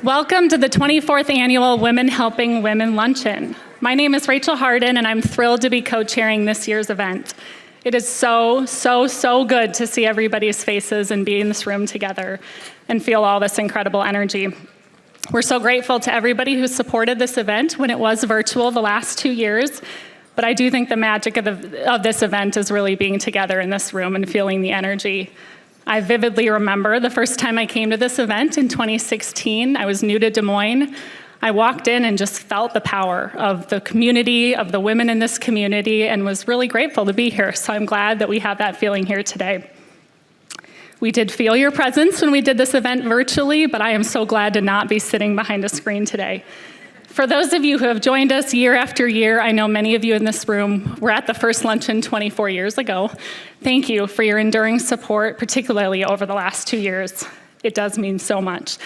Welcome to the 24th Annual Women Helping Women Luncheon. My name is Rachel Harden, and I'm thrilled to be co-chairing this year's event. It is so good to see everybody's faces and be in this room together and feel all this incredible energy. We're so grateful to everybody who supported this event when it was virtual the last 2 years, but I do think the magic of this event is really being together in this room and feeling the energy. I vividly remember the first time I came to this event in 2016. I was new to Des Moines. I walked in and just felt the power of the community, of the women in this community, and was really grateful to be here. So I'm glad that we have that feeling here today. We did feel your presence when we did this event virtually, but I am so glad to not be sitting behind a screen today. For those of you who have joined us year after year, I know many of you in this room were at the first luncheon 24 years ago. Thank you for your enduring support, particularly over the last 2 years. It does mean so much.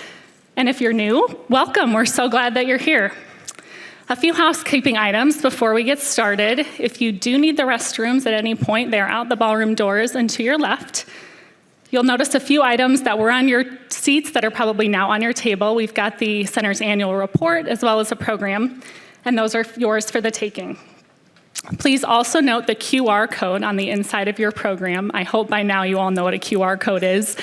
And if you're new, welcome. We're so glad that you're here. A few housekeeping items before we get started. If you do need the restrooms at any point, they're out the ballroom doors and to your left. You'll notice a few items that were on your seats that are probably now on your table. We've got the center's annual report as well as a program, and those are yours for the taking. Please also note the QR code on the inside of your program. I hope by now you all know what a QR code is,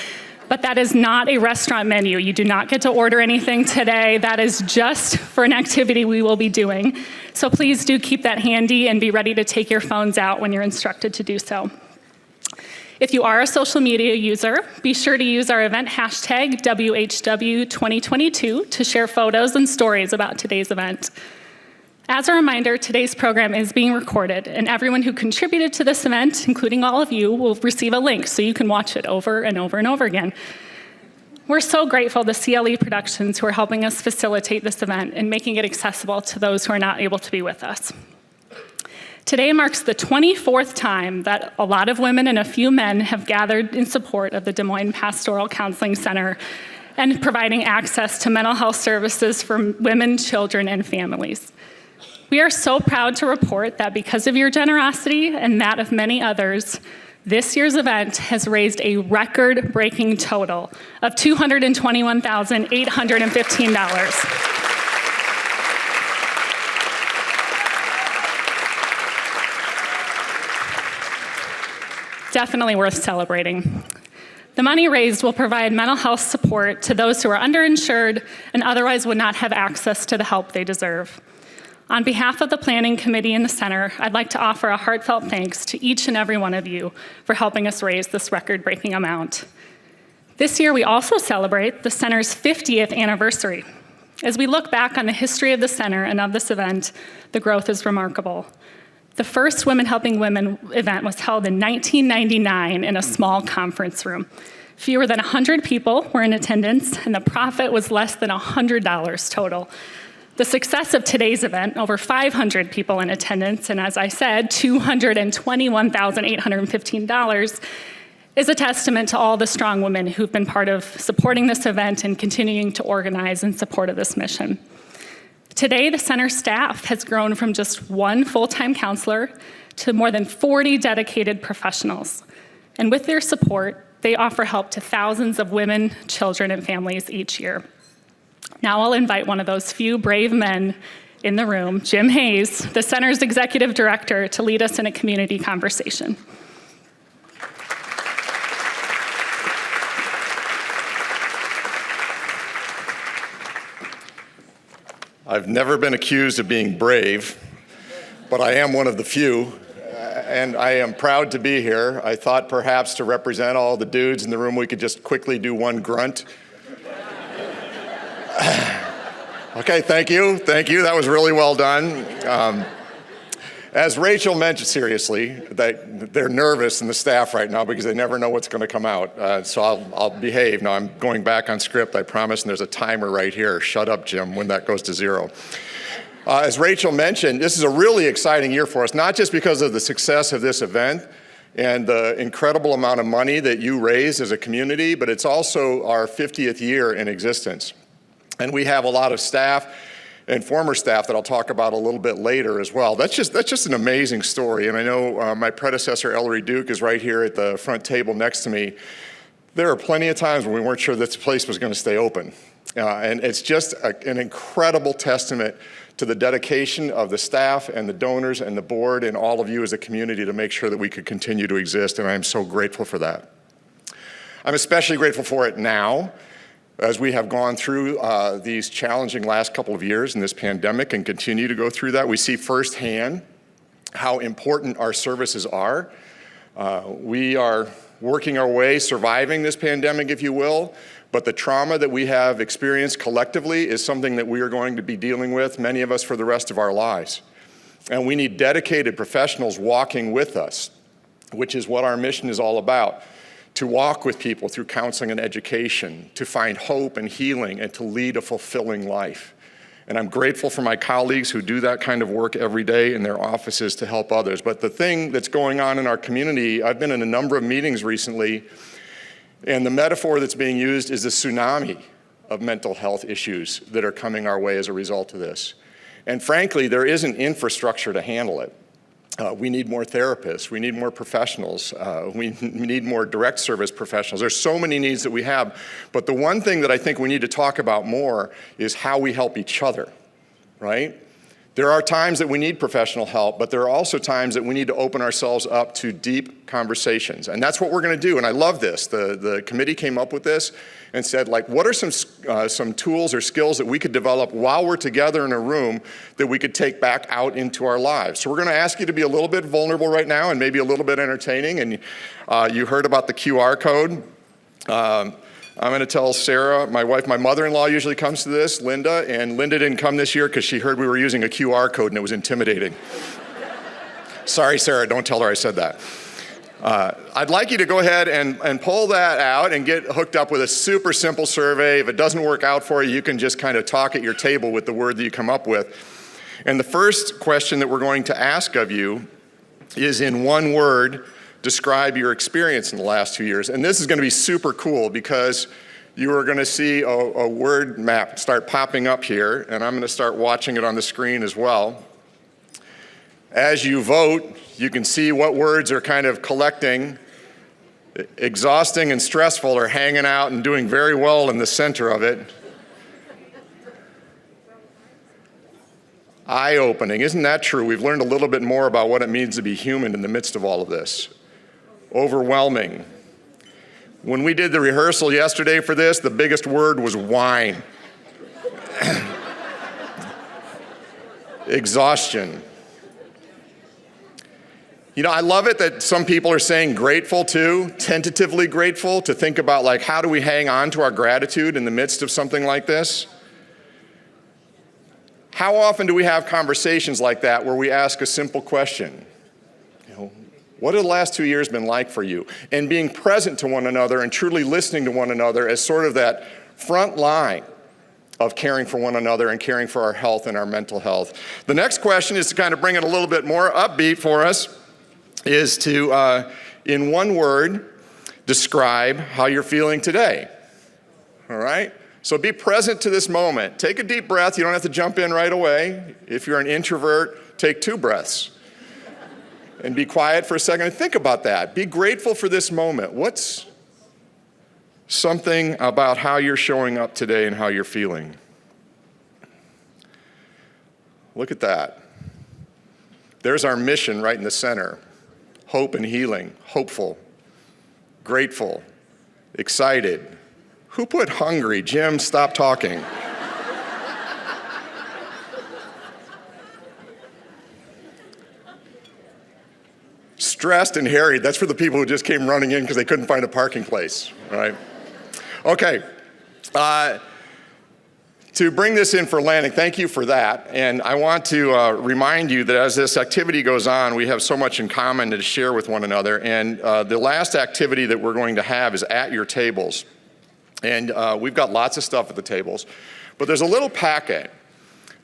but that is not a restaurant menu. You do not get to order anything today. That is just for an activity we will be doing. So please do keep that handy and be ready to take your phones out when you're instructed to do so. If you are a social media user, be sure to use our event hashtag WHW2022 to share photos and stories about today's event. As a reminder, today's program is being recorded, and everyone who contributed to this event, including all of you, will receive a link so you can watch it over and over and over again. We're so grateful to CLE Productions who are helping us facilitate this event and making it accessible to those who are not able to be with us. Today marks the 24th time that a lot of women and a few men have gathered in support of the Des Moines Pastoral Counseling Center and providing access to mental health services for women, children, and families. We are so proud to report that because of your generosity and that of many others, this year's event has raised a record-breaking total of $221,815. Definitely worth celebrating. The money raised will provide mental health support to those who are underinsured and otherwise would not have access to the help they deserve. On behalf of the Planning Committee and the Center, I'd like to offer a heartfelt thanks to each and every one of you for helping us raise this record-breaking amount. This year, we also celebrate the Center's 50th anniversary. As we look back on the history of the Center and of this event, the growth is remarkable. The first Women Helping Women event was held in 1999 in a small conference room. Fewer than 100 people were in attendance, and the profit was less than $100 total. The success of today's event, over 500 people in attendance, and as I said, $221,815, is a testament to all the strong women who've been part of supporting this event and continuing to organize in support of this mission. Today, the center staff has grown from just one full-time counselor to more than 40 dedicated professionals. And with their support, they offer help to thousands of women, children, and families each year. Now I'll invite one of those few brave men in the room, Jim Hayes, the center's executive director, to lead us in a community conversation. I've never been accused of being brave, but I am one of the few, and I am proud to be here. I thought perhaps to represent all the dudes in the room, we could just quickly do one grunt. Okay, thank you, that was really well done. As Rachel mentioned, seriously, that they're nervous in the staff right now because they never know what's going to come out. So I'll behave. Now I'm going back on script, I promise, and there's a timer right here. Shut up, Jim, when that goes to 0. As Rachel mentioned, this is a really exciting year for us, not just because of the success of this event and the incredible amount of money that you raise as a community, but it's also our 50th year in existence. And we have a lot of staff and former staff that I'll talk about a little bit later as well. That's just an amazing story. And I know my predecessor, Ellery Duke, is right here at the front table next to me. There are plenty of times when we weren't sure this place was going to stay open. And it's just an incredible testament to the dedication of the staff and the donors and the board and all of you as a community to make sure that we could continue to exist, and I'm so grateful for that. I'm especially grateful for it now, as we have gone through these challenging last couple of years in this pandemic and continue to go through that. We see firsthand how important our services are. We are working our way, surviving this pandemic, if you will, but the trauma that we have experienced collectively is something that we are going to be dealing with, many of us, for the rest of our lives. And we need dedicated professionals walking with us, which is what our mission is all about, to walk with people through counseling and education, to find hope and healing, and to lead a fulfilling life. And I'm grateful for my colleagues who do that kind of work every day in their offices to help others. But the thing that's going on in our community, I've been in a number of meetings recently, and the metaphor that's being used is a tsunami of mental health issues that are coming our way as a result of this. And frankly, there isn't infrastructure to handle it. We need more therapists, we need more professionals, we need more direct service professionals. There's so many needs that we have, but the one thing that I think we need to talk about more is how we help each other, right? There are times that we need professional help, but there are also times that we need to open ourselves up to deep conversations. And that's what we're gonna do, and I love this. The committee came up with this and said, like, what are some tools or skills that we could develop while we're together in a room that we could take back out into our lives? So we're gonna ask you to be a little bit vulnerable right now and maybe a little bit entertaining, and you heard about the QR code. I'm gonna tell Sarah, my wife, my mother-in-law usually comes to this, Linda, and Linda didn't come this year because she heard we were using a QR code and it was intimidating. Sorry, Sarah, don't tell her I said that. I'd like you to go ahead and pull that out and get hooked up with a super simple survey. If it doesn't work out for you, you can just kind of talk at your table with the word that you come up with. And the first question that we're going to ask of you is, in one word, describe your experience in the last 2 years. And this is going to be super cool because you are going to see a word map start popping up here, and I'm going to start watching it on the screen as well. As you vote, you can see what words are kind of collecting. Exhausting and stressful are hanging out and doing very well in the center of it. Eye-opening, isn't that true? We've learned a little bit more about what it means to be human in the midst of all of this. Overwhelming. When we did the rehearsal yesterday for this, the biggest word was whine. Exhaustion. You know, I love it that some people are saying grateful too, tentatively grateful, to think about, like, how do we hang on to our gratitude in the midst of something like this? How often do we have conversations like that where we ask a simple question? What have the last 2 years been like for you? And being present to one another and truly listening to one another as sort of that front line of caring for one another and caring for our health and our mental health. The next question is to kind of bring it a little bit more upbeat for us, is to, in one word, describe how you're feeling today. All right? So be present to this moment. Take a deep breath. You don't have to jump in right away. If you're an introvert, take 2 breaths. And be quiet for a second and think about that. Be grateful for this moment. What's something about how you're showing up today and how you're feeling? Look at that. There's our mission right in the center. Hope and healing. Hopeful. Grateful. Excited. Who put hungry? Jim, stop talking. Stressed and harried, that's for the people who just came running in because they couldn't find a parking place, right? Okay, to bring this in for landing, thank you for that. And I want to remind you that as this activity goes on, we have so much in common to share with one another. And the last activity that we're going to have is at your tables. And we've got lots of stuff at the tables, but there's a little packet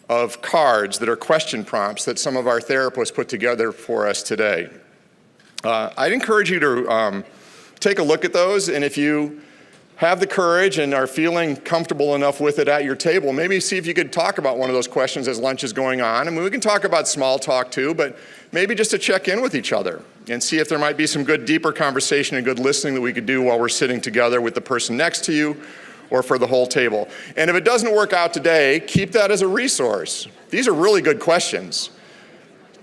of cards that are question prompts that some of our therapists put together for us today. I'd encourage you to take a look at those, and if you have the courage and are feeling comfortable enough with it at your table, maybe see if you could talk about one of those questions as lunch is going on. I mean, we can talk about small talk too, but maybe just to check in with each other and see if there might be some good, deeper conversation and good listening that we could do while we're sitting together with the person next to you or for the whole table. And if it doesn't work out today, keep that as a resource. These are really good questions.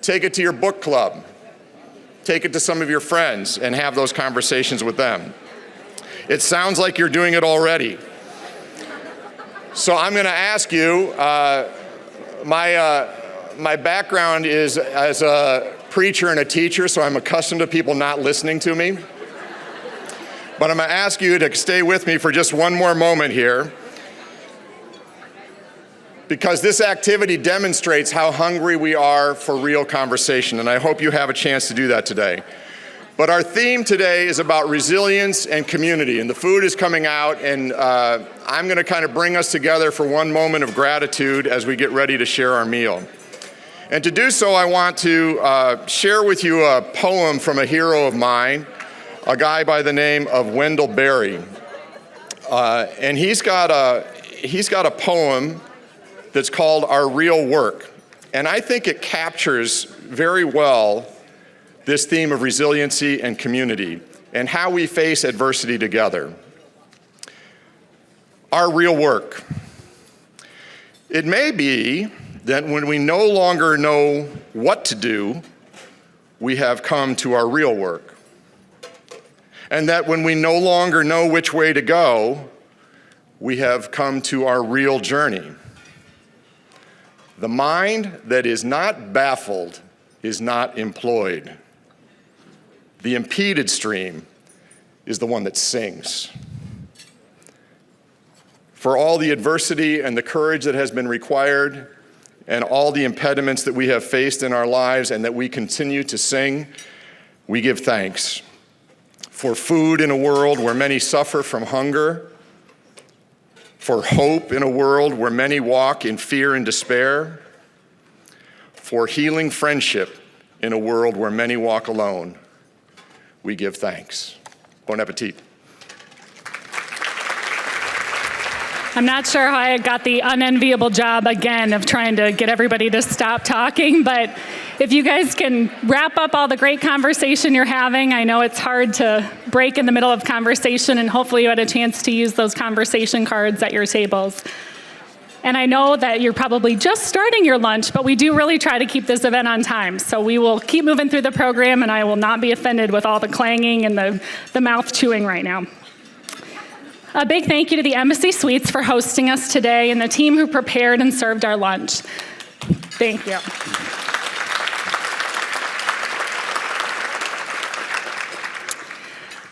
Take it to your book club. Take it to some of your friends and have those conversations with them. It sounds like you're doing it already. So I'm going to ask you, my background is as a preacher and a teacher, so I'm accustomed to people not listening to me. But I'm going to ask you to stay with me for just one more moment here, because this activity demonstrates how hungry we are for real conversation, and I hope you have a chance to do that today. But our theme today is about resilience and community, and the food is coming out, and I'm going to kind of bring us together for one moment of gratitude as we get ready to share our meal. And to do so, I want to share with you a poem from a hero of mine, a guy by the name of Wendell Berry. And he's got a poem that's called Our Real Work. And I think it captures very well this theme of resiliency and community and how we face adversity together. Our real work. It may be that when we no longer know what to do, we have come to our real work. And that when we no longer know which way to go, we have come to our real journey. The mind that is not baffled is not employed. The impeded stream is the one that sings. For all the adversity and the courage that has been required, and all the impediments that we have faced in our lives and that we continue to sing, we give thanks. For food in a world where many suffer from hunger, for hope in a world where many walk in fear and despair, for healing friendship in a world where many walk alone, we give thanks. Bon appetit. I'm not sure how I got the unenviable job again of trying to get everybody to stop talking, but if you guys can wrap up all the great conversation you're having, I know it's hard to break in the middle of conversation, and hopefully you had a chance to use those conversation cards at your tables. And I know that you're probably just starting your lunch, but we do really try to keep this event on time. So we will keep moving through the program, and I will not be offended with all the clanging and the mouth chewing right now. A big thank you to the Embassy Suites for hosting us today and the team who prepared and served our lunch. Thank you.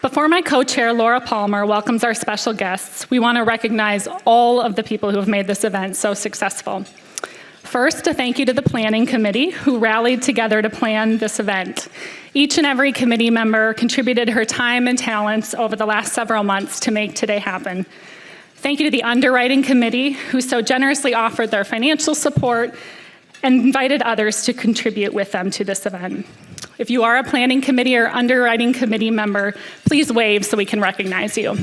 Before my co-chair, Laura Palmer, welcomes our special guests, we want to recognize all of the people who have made this event so successful. First, a thank you to the planning committee who rallied together to plan this event. Each and every committee member contributed her time and talents over the last several months to make today happen. Thank you to the underwriting committee who so generously offered their financial support and invited others to contribute with them to this event. If you are a planning committee or underwriting committee member, please wave so we can recognize you.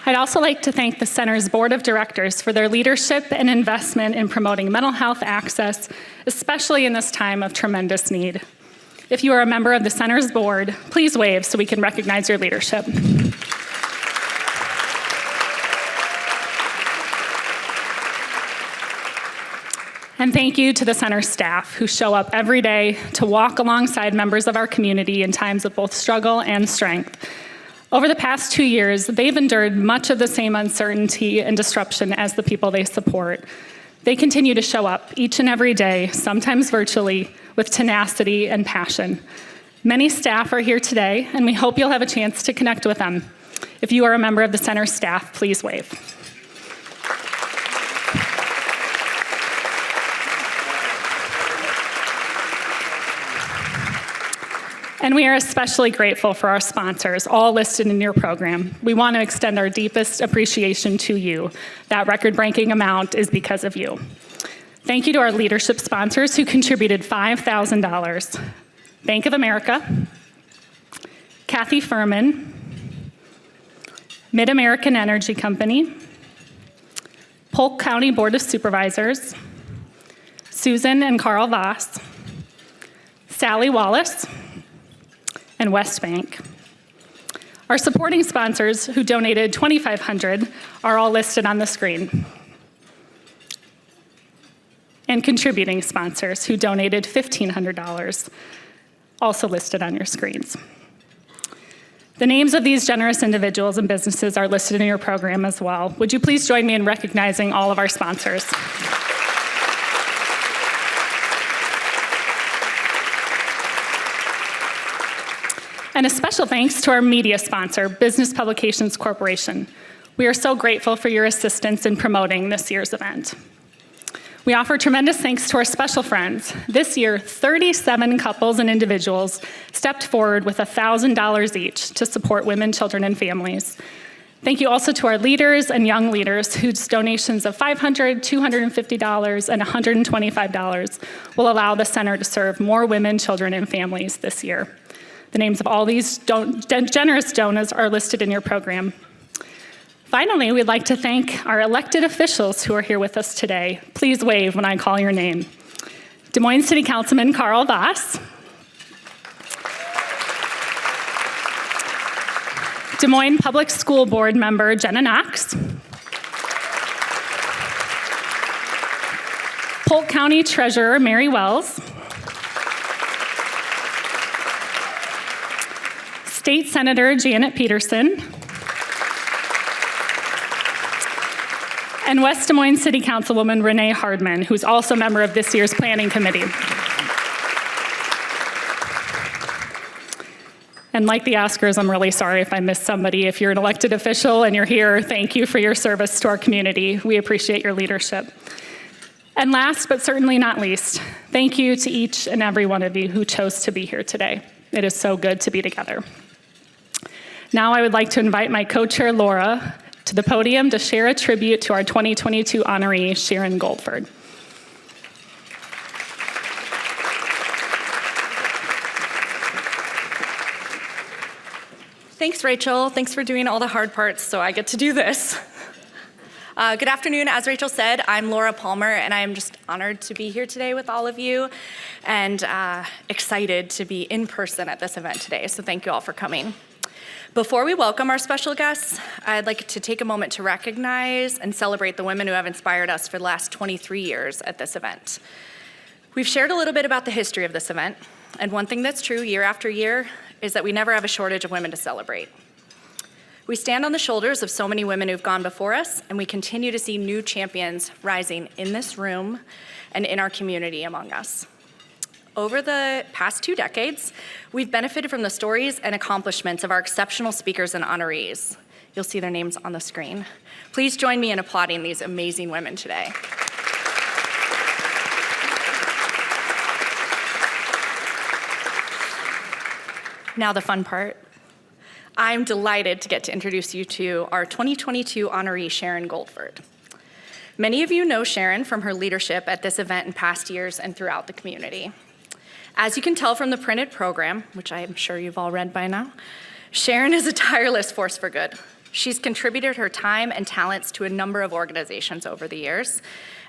I'd also like to thank the Center's Board of Directors for their leadership and investment in promoting mental health access, especially in this time of tremendous need. If you are a member of the Center's board, please wave so we can recognize your leadership. And thank you to the Center staff who show up every day to walk alongside members of our community in times of both struggle and strength. Over the past 2 years, they've endured much of the same uncertainty and disruption as the people they support. They continue to show up each and every day, sometimes virtually, with tenacity and passion. Many staff are here today, and we hope you'll have a chance to connect with them. If you are a member of the Center staff, please wave. And we are especially grateful for our sponsors, all listed in your program. We want to extend our deepest appreciation to you. That record-breaking amount is because of you. Thank you to our leadership sponsors who contributed $5,000. Bank of America, Kathy Furman, Mid-American Energy Company, Polk County Board of Supervisors, Susan and Carl Voss, Sally Wallace, and West Bank. Our supporting sponsors who donated $2,500 are all listed on the screen. And contributing sponsors who donated $1,500, also listed on your screens. The names of these generous individuals and businesses are listed in your program as well. Would you please join me in recognizing all of our sponsors? And a special thanks to our media sponsor, Business Publications Corporation. We are so grateful for your assistance in promoting this year's event. We offer tremendous thanks to our special friends. This year, 37 couples and individuals stepped forward with $1,000 each to support women, children, and families. Thank you also to our leaders and young leaders whose donations of $500, $250, and $125 will allow the center to serve more women, children, and families this year. The names of all these generous donors are listed in your program. Finally, we'd like to thank our elected officials who are here with us today. Please wave when I call your name. Des Moines City Councilman Carl Voss. Des Moines Public School Board member Jenna Knox. Polk County Treasurer Mary Wells. State Senator Janet Peterson. And West Des Moines City Councilwoman Renee Hardman, who's also a member of this year's Planning Committee. And like the Oscars, I'm really sorry if I missed somebody. If you're an elected official and you're here, thank you for your service to our community. We appreciate your leadership. And last, but certainly not least, thank you to each and every one of you who chose to be here today. It is so good to be together. Now I would like to invite my co-chair, Laura, to the podium to share a tribute to our 2022 honoree, Sharon Goldford. Thanks, Rachel. Thanks for doing all the hard parts so I get to do this. Good afternoon. As Rachel said, I'm Laura Palmer, and I am just honored to be here today with all of you and excited to be in person at this event today. So thank you all for coming. Before we welcome our special guests, I'd like to take a moment to recognize and celebrate the women who have inspired us for the last 23 years at this event. We've shared a little bit about the history of this event, and one thing that's true year after year is that we never have a shortage of women to celebrate. We stand on the shoulders of so many women who've gone before us, and we continue to see new champions rising in this room and in our community among us. Over the past 2 decades, we've benefited from the stories and accomplishments of our exceptional speakers and honorees. You'll see their names on the screen. Please join me in applauding these amazing women today. Now the fun part. I'm delighted to get to introduce you to our 2022 honoree, Sharon Goldford. Many of you know Sharon from her leadership at this event in past years and throughout the community. As you can tell from the printed program, which I am sure you've all read by now, Sharon is a tireless force for good. She's contributed her time and talents to a number of organizations over the years,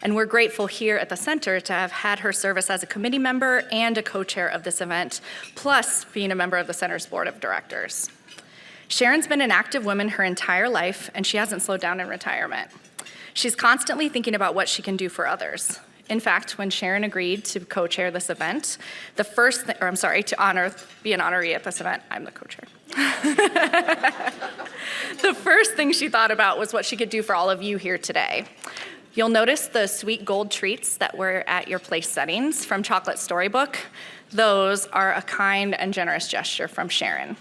and we're grateful here at the center to have had her service as a committee member and a co-chair of this event, plus being a member of the center's board of directors. Sharon's been an active woman her entire life, and she hasn't slowed down in retirement. She's constantly thinking about what she can do for others. In fact, when Sharon agreed to co-chair this event, to be an honoree at this event, I'm the co-chair. The first thing she thought about was what she could do for all of you here today. You'll notice the sweet gold treats that were at your place settings from Chocolate Storybook. Those are a kind and generous gesture from Sharon.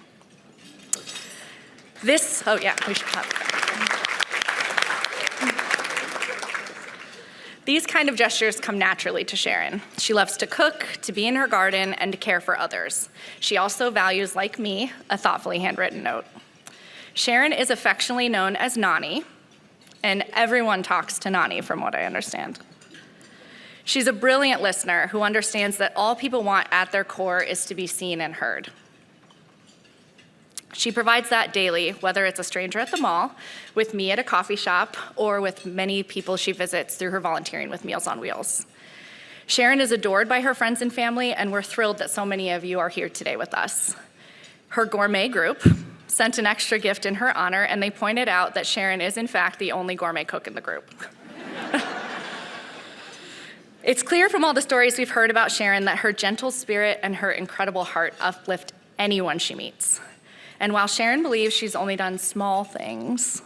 We should clap. These kind of gestures come naturally to Sharon. She loves to cook, to be in her garden, and to care for others. She also values, like me, a thoughtfully handwritten note. Sharon is affectionately known as Nani, and everyone talks to Nani from what I understand. She's a brilliant listener who understands that all people want at their core is to be seen and heard. She provides that daily, whether it's a stranger at the mall, with me at a coffee shop, or with many people she visits through her volunteering with Meals on Wheels. Sharon is adored by her friends and family, and we're thrilled that so many of you are here today with us. Her gourmet group sent an extra gift in her honor, and they pointed out that Sharon is, in fact, the only gourmet cook in the group. It's clear from all the stories we've heard about Sharon that her gentle spirit and her incredible heart uplift anyone she meets. And while Sharon believes she's only done small things,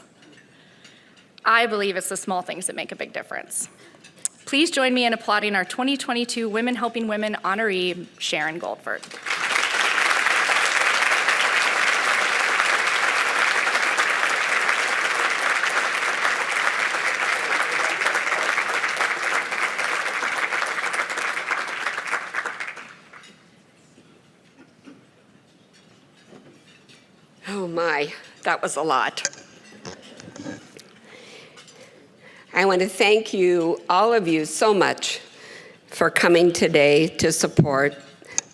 I believe it's the small things that make a big difference. Please join me in applauding our 2022 Women Helping Women honoree, Sharon Goldford. Oh my, that was a lot. I want to thank you, all of you, so much for coming today to support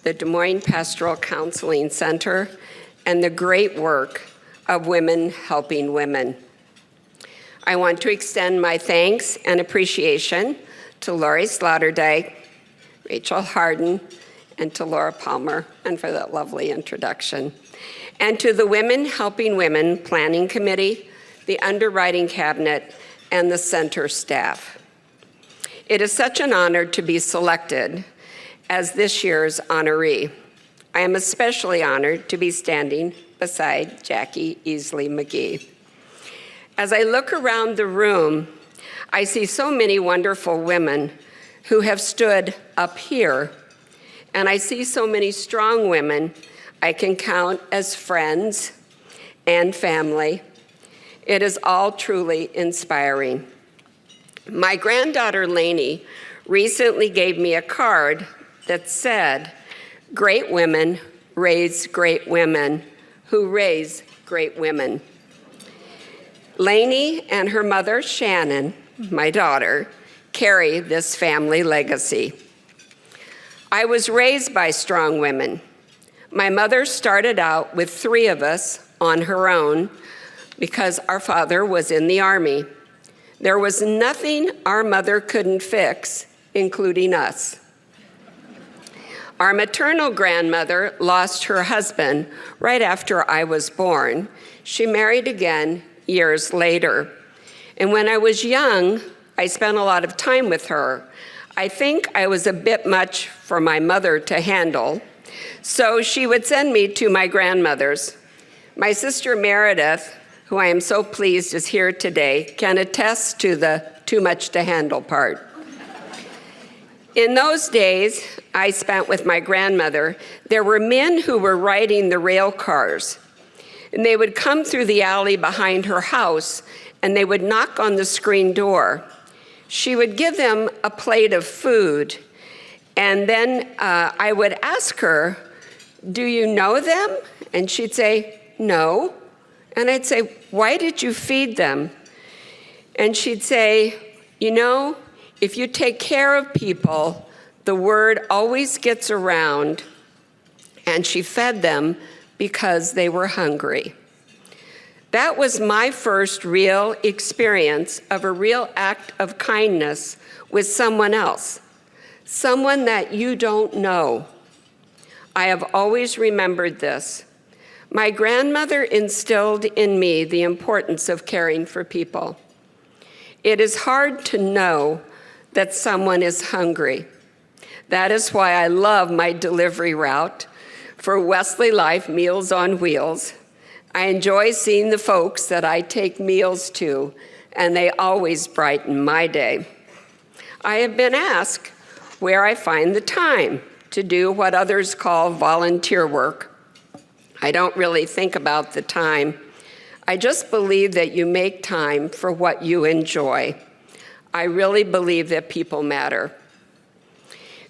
the Des Moines Pastoral Counseling Center and the great work of Women Helping Women. I want to extend my thanks and appreciation to Lori Slaughterdyke, Rachel Harden, and to Laura Palmer, and for that lovely introduction. And to the Women Helping Women Planning Committee, the Underwriting Cabinet, and the center staff. It is such an honor to be selected as this year's honoree. I am especially honored to be standing beside Jacquie Easley McGhee. As I look around the room, I see so many wonderful women who have stood up here, and I see so many strong women I can count as friends and family. It is all truly inspiring. My granddaughter, Lainey, recently gave me a card that said, "Great women raise great women who raise great women." Lainey and her mother, Sharon, my daughter, carry this family legacy. I was raised by strong women. My mother started out with 3 of us on her own because our father was in the Army. There was nothing our mother couldn't fix, including us. Our maternal grandmother lost her husband right after I was born. She married again years later. And when I was young, I spent a lot of time with her. I think I was a bit much for my mother to handle, so she would send me to my grandmother's. My sister Meredith, who I am so pleased is here today, can attest to the too much to handle part. In those days I spent with my grandmother, there were men who were riding the rail cars, and they would come through the alley behind her house, and they would knock on the screen door. She would give them a plate of food, and then I would ask her, "Do you know them?" And she'd say, "No." And I'd say, "Why did you feed them?" And she'd say, "You know, if you take care of people, the word always gets around." And she fed them because they were hungry. That was my first real experience of a real act of kindness with someone else, someone that you don't know. I have always remembered this. My grandmother instilled in me the importance of caring for people. It is hard to know that someone is hungry. That is why I love my delivery route for Wesley Life Meals on Wheels. I enjoy seeing the folks that I take meals to, and they always brighten my day. I have been asked where I find the time to do what others call volunteer work. I don't really think about the time. I just believe that you make time for what you enjoy. I really believe that people matter.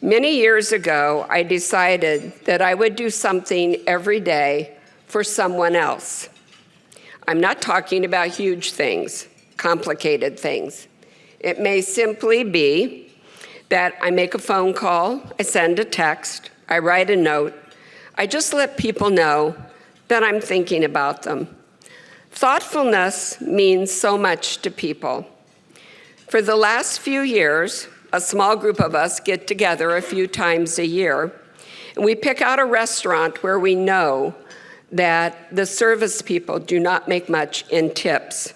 Many years ago, I decided that I would do something every day for someone else. I'm not talking about huge things, complicated things. It may simply be that I make a phone call, I send a text, I write a note. I just let people know that I'm thinking about them. Thoughtfulness means so much to people. For the last few years, a small group of us get together a few times a year, and we pick out a restaurant where we know that the service people do not make much in tips.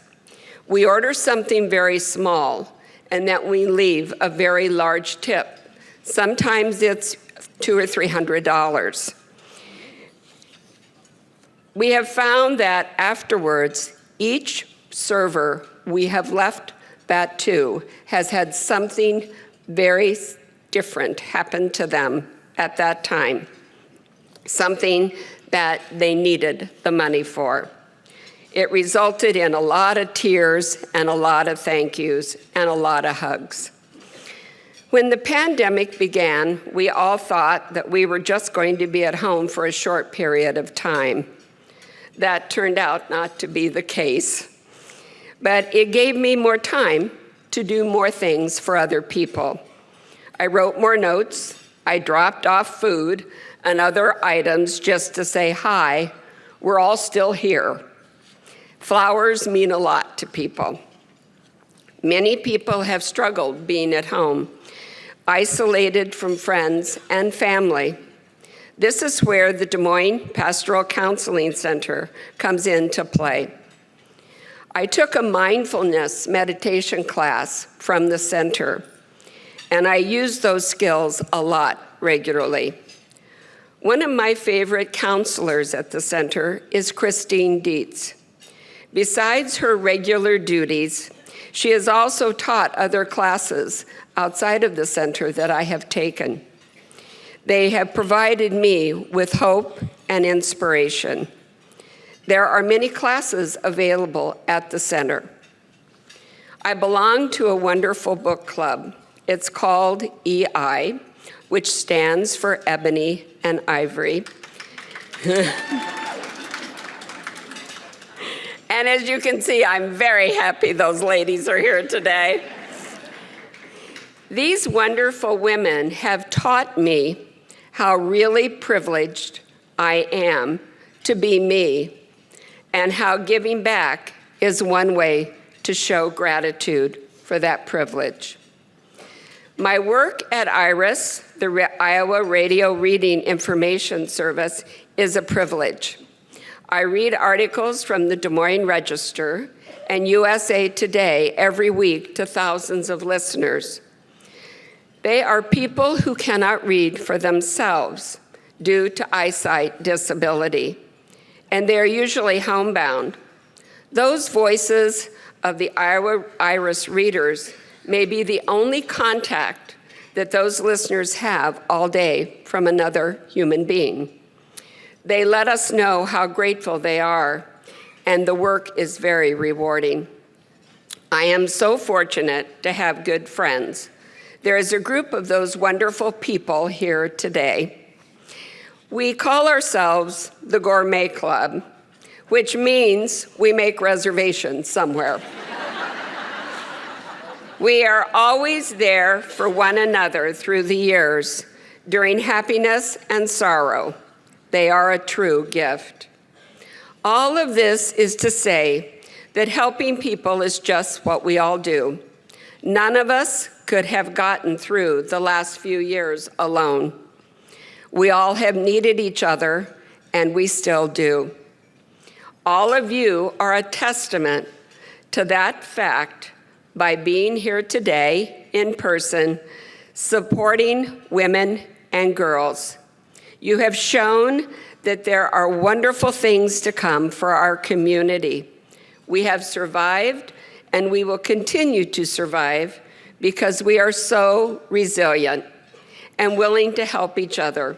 We order something very small, and that we leave a very large tip. Sometimes it's $200 or $300. We have found that afterwards, each server we have left that to has had something very different happen to them at that time, something that they needed the money for. It resulted in a lot of tears and a lot of thank yous and a lot of hugs. When the pandemic began, we all thought that we were just going to be at home for a short period of time. That turned out not to be the case, but it gave me more time to do more things for other people. I wrote more notes, I dropped off food and other items just to say hi, we're all still here. Flowers mean a lot to people. Many people have struggled being at home, isolated from friends and family. This is where the Des Moines Pastoral Counseling Center comes into play. I took a mindfulness meditation class from the center, and I use those skills a lot regularly. One of my favorite counselors at the center is Christine Dietz. Besides her regular duties, she has also taught other classes outside of the center that I have taken. They have provided me with hope and inspiration. There are many classes available at the center. I belong to a wonderful book club. It's called EI, which stands for Ebony and Ivory. And as you can see, I'm very happy those ladies are here today. These wonderful women have taught me how really privileged I am to be me, and how giving back is one way to show gratitude for that privilege. My work at IRIS, the Iowa Radio Reading Information Service, is a privilege. I read articles from the Des Moines Register and USA Today every week to thousands of listeners. They are people who cannot read for themselves due to eyesight disability, and they are usually homebound. Those voices of the Iowa IRIS readers may be the only contact that those listeners have all day from another human being. They let us know how grateful they are, and the work is very rewarding. I am so fortunate to have good friends. There is a group of those wonderful people here today. We call ourselves the Gourmet Club, which means we make reservations somewhere. We are always there for one another through the years, during happiness and sorrow. They are a true gift. All of this is to say that helping people is just what we all do. None of us could have gotten through the last few years alone. We all have needed each other, and we still do. All of you are a testament to that fact by being here today in person, supporting women and girls. You have shown that there are wonderful things to come for our community. We have survived, and we will continue to survive because we are so resilient and willing to help each other.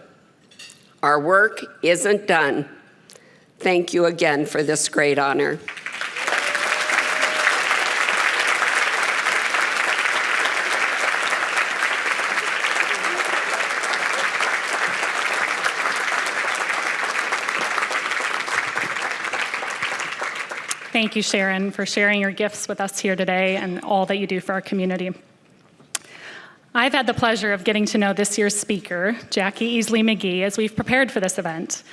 Our work isn't done. Thank you again for this great honor. Thank you, Sharon, for sharing your gifts with us here today and all that you do for our community. I've had the pleasure of getting to know this year's speaker, Jacquie Easley McGhee, as we've prepared for this event.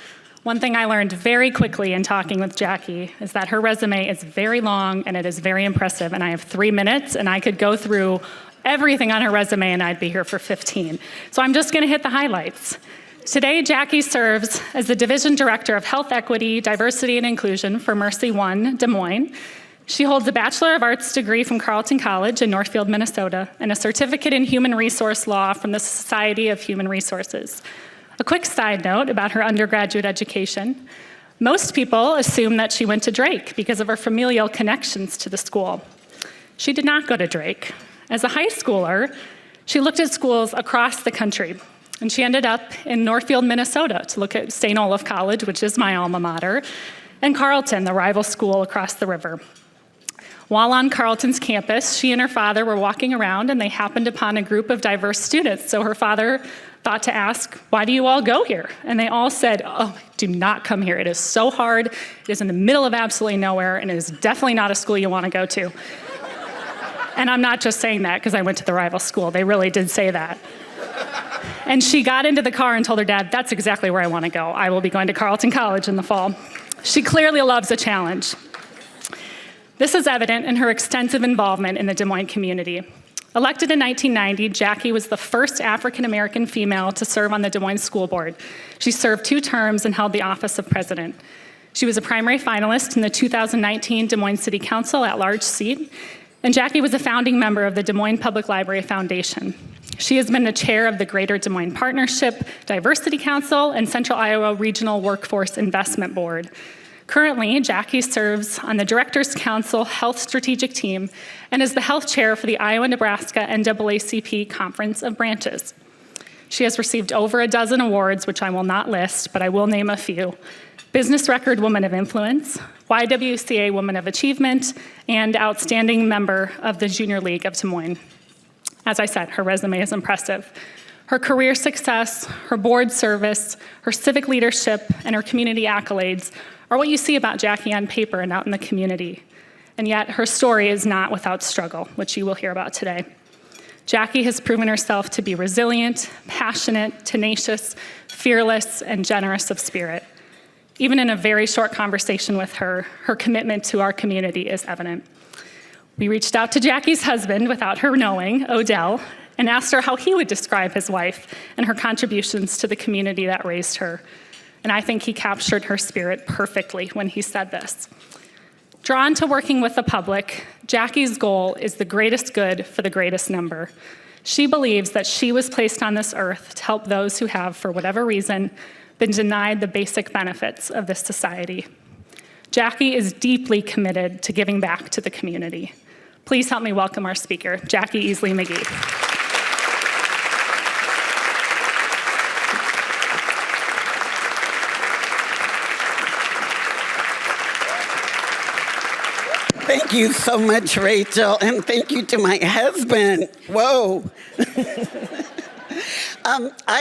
One thing I learned very quickly in talking with Jacquie is that her resume is very long and it is very impressive, and I have 3 minutes and I could go through everything on her resume and I'd be here for 15. So I'm just gonna hit the highlights. Today, Jacquie serves as the Division Director of Health Equity, Diversity, and Inclusion for Mercy One, Des Moines. She holds a Bachelor of Arts degree from Carleton College in Northfield, Minnesota, and a certificate in Human Resource Law from the Society of Human Resources. A quick side note about her undergraduate education. Most people assume that she went to Drake because of her familial connections to the school. She did not go to Drake. As a high schooler, she looked at schools across the country, and she ended up in Northfield, Minnesota to look at St. Olaf College, which is my alma mater, and Carleton, the rival school across the river. While on Carleton's campus, she and her father were walking around and they happened upon a group of diverse students. So her father thought to ask, why do you all go here? And they all said, oh, do not come here. It is so hard. It is in the middle of absolutely nowhere, and it is definitely not a school you want to go to. And I'm not just saying that because I went to the rival school. They really did say that. And she got into the car and told her dad, that's exactly where I want to go. I will be going to Carleton College in the fall. She clearly loves a challenge. This is evident in her extensive involvement in the Des Moines community. Elected in 1990, Jacquie was the first African-American female to serve on the Des Moines School Board. She served 2 terms and held the office of president. She was a primary finalist in the 2019 Des Moines City Council at-large seat, and Jacquie was a founding member of the Des Moines Public Library Foundation. She has been the chair of the Greater Des Moines Partnership, Diversity Council, and Central Iowa Regional Workforce Investment Board. Currently, Jacquie serves on the Directors Council Health Strategic Team and is the health chair for the Iowa-Nebraska NAACP Conference of Branches. She has received over a dozen awards, which I will not list, but I will name a few. Business Record Woman of Influence, YWCA Woman of Achievement, and Outstanding Member of the Junior League of Des Moines. As I said, her resume is impressive. Her career success, her board service, her civic leadership, and her community accolades are what you see about Jacquie on paper and out in the community. And yet, her story is not without struggle, which you will hear about today. Jacquie has proven herself to be resilient, passionate, tenacious, fearless, and generous of spirit. Even in a very short conversation with her, her commitment to our community is evident. We reached out to Jacquie's husband without her knowing, Odell, and asked her how he would describe his wife and her contributions to the community that raised her. And I think he captured her spirit perfectly when he said this. Drawn to working with the public, Jacquie's goal is the greatest good for the greatest number. She believes that she was placed on this earth to help those who have, for whatever reason, been denied the basic benefits of this society. Jacquie is deeply committed to giving back to the community. Please help me welcome our speaker, Jacquie Easley McGhee. Thank you so much, Rachel, and thank you to my husband. Whoa.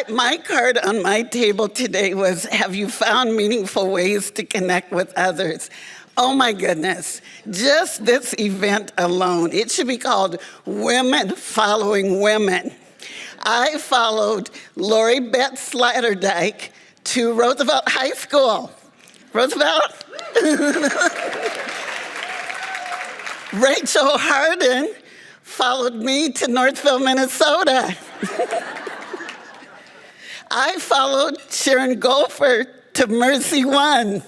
My card on my table today was, have you found meaningful ways to connect with others? Oh my goodness, just this event alone, it should be called Women Following Women. I followed Lori Beth Sliderdike to Roosevelt High School. Roosevelt? Rachel Harden followed me to Northville, Minnesota. I followed Sharon Goldford to Mercy One.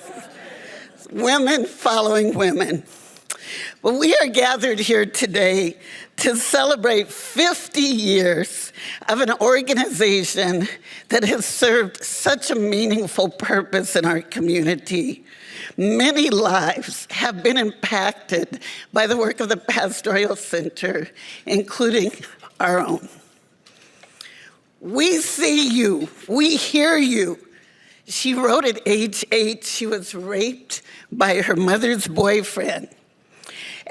Women following women. Well, we are gathered here today to celebrate 50 years of an organization that has served such a meaningful purpose in our community. Many lives have been impacted by the work of the Pastoral Center, including our own. We see you, we hear you. She wrote at age 8 she was raped by her mother's boyfriend.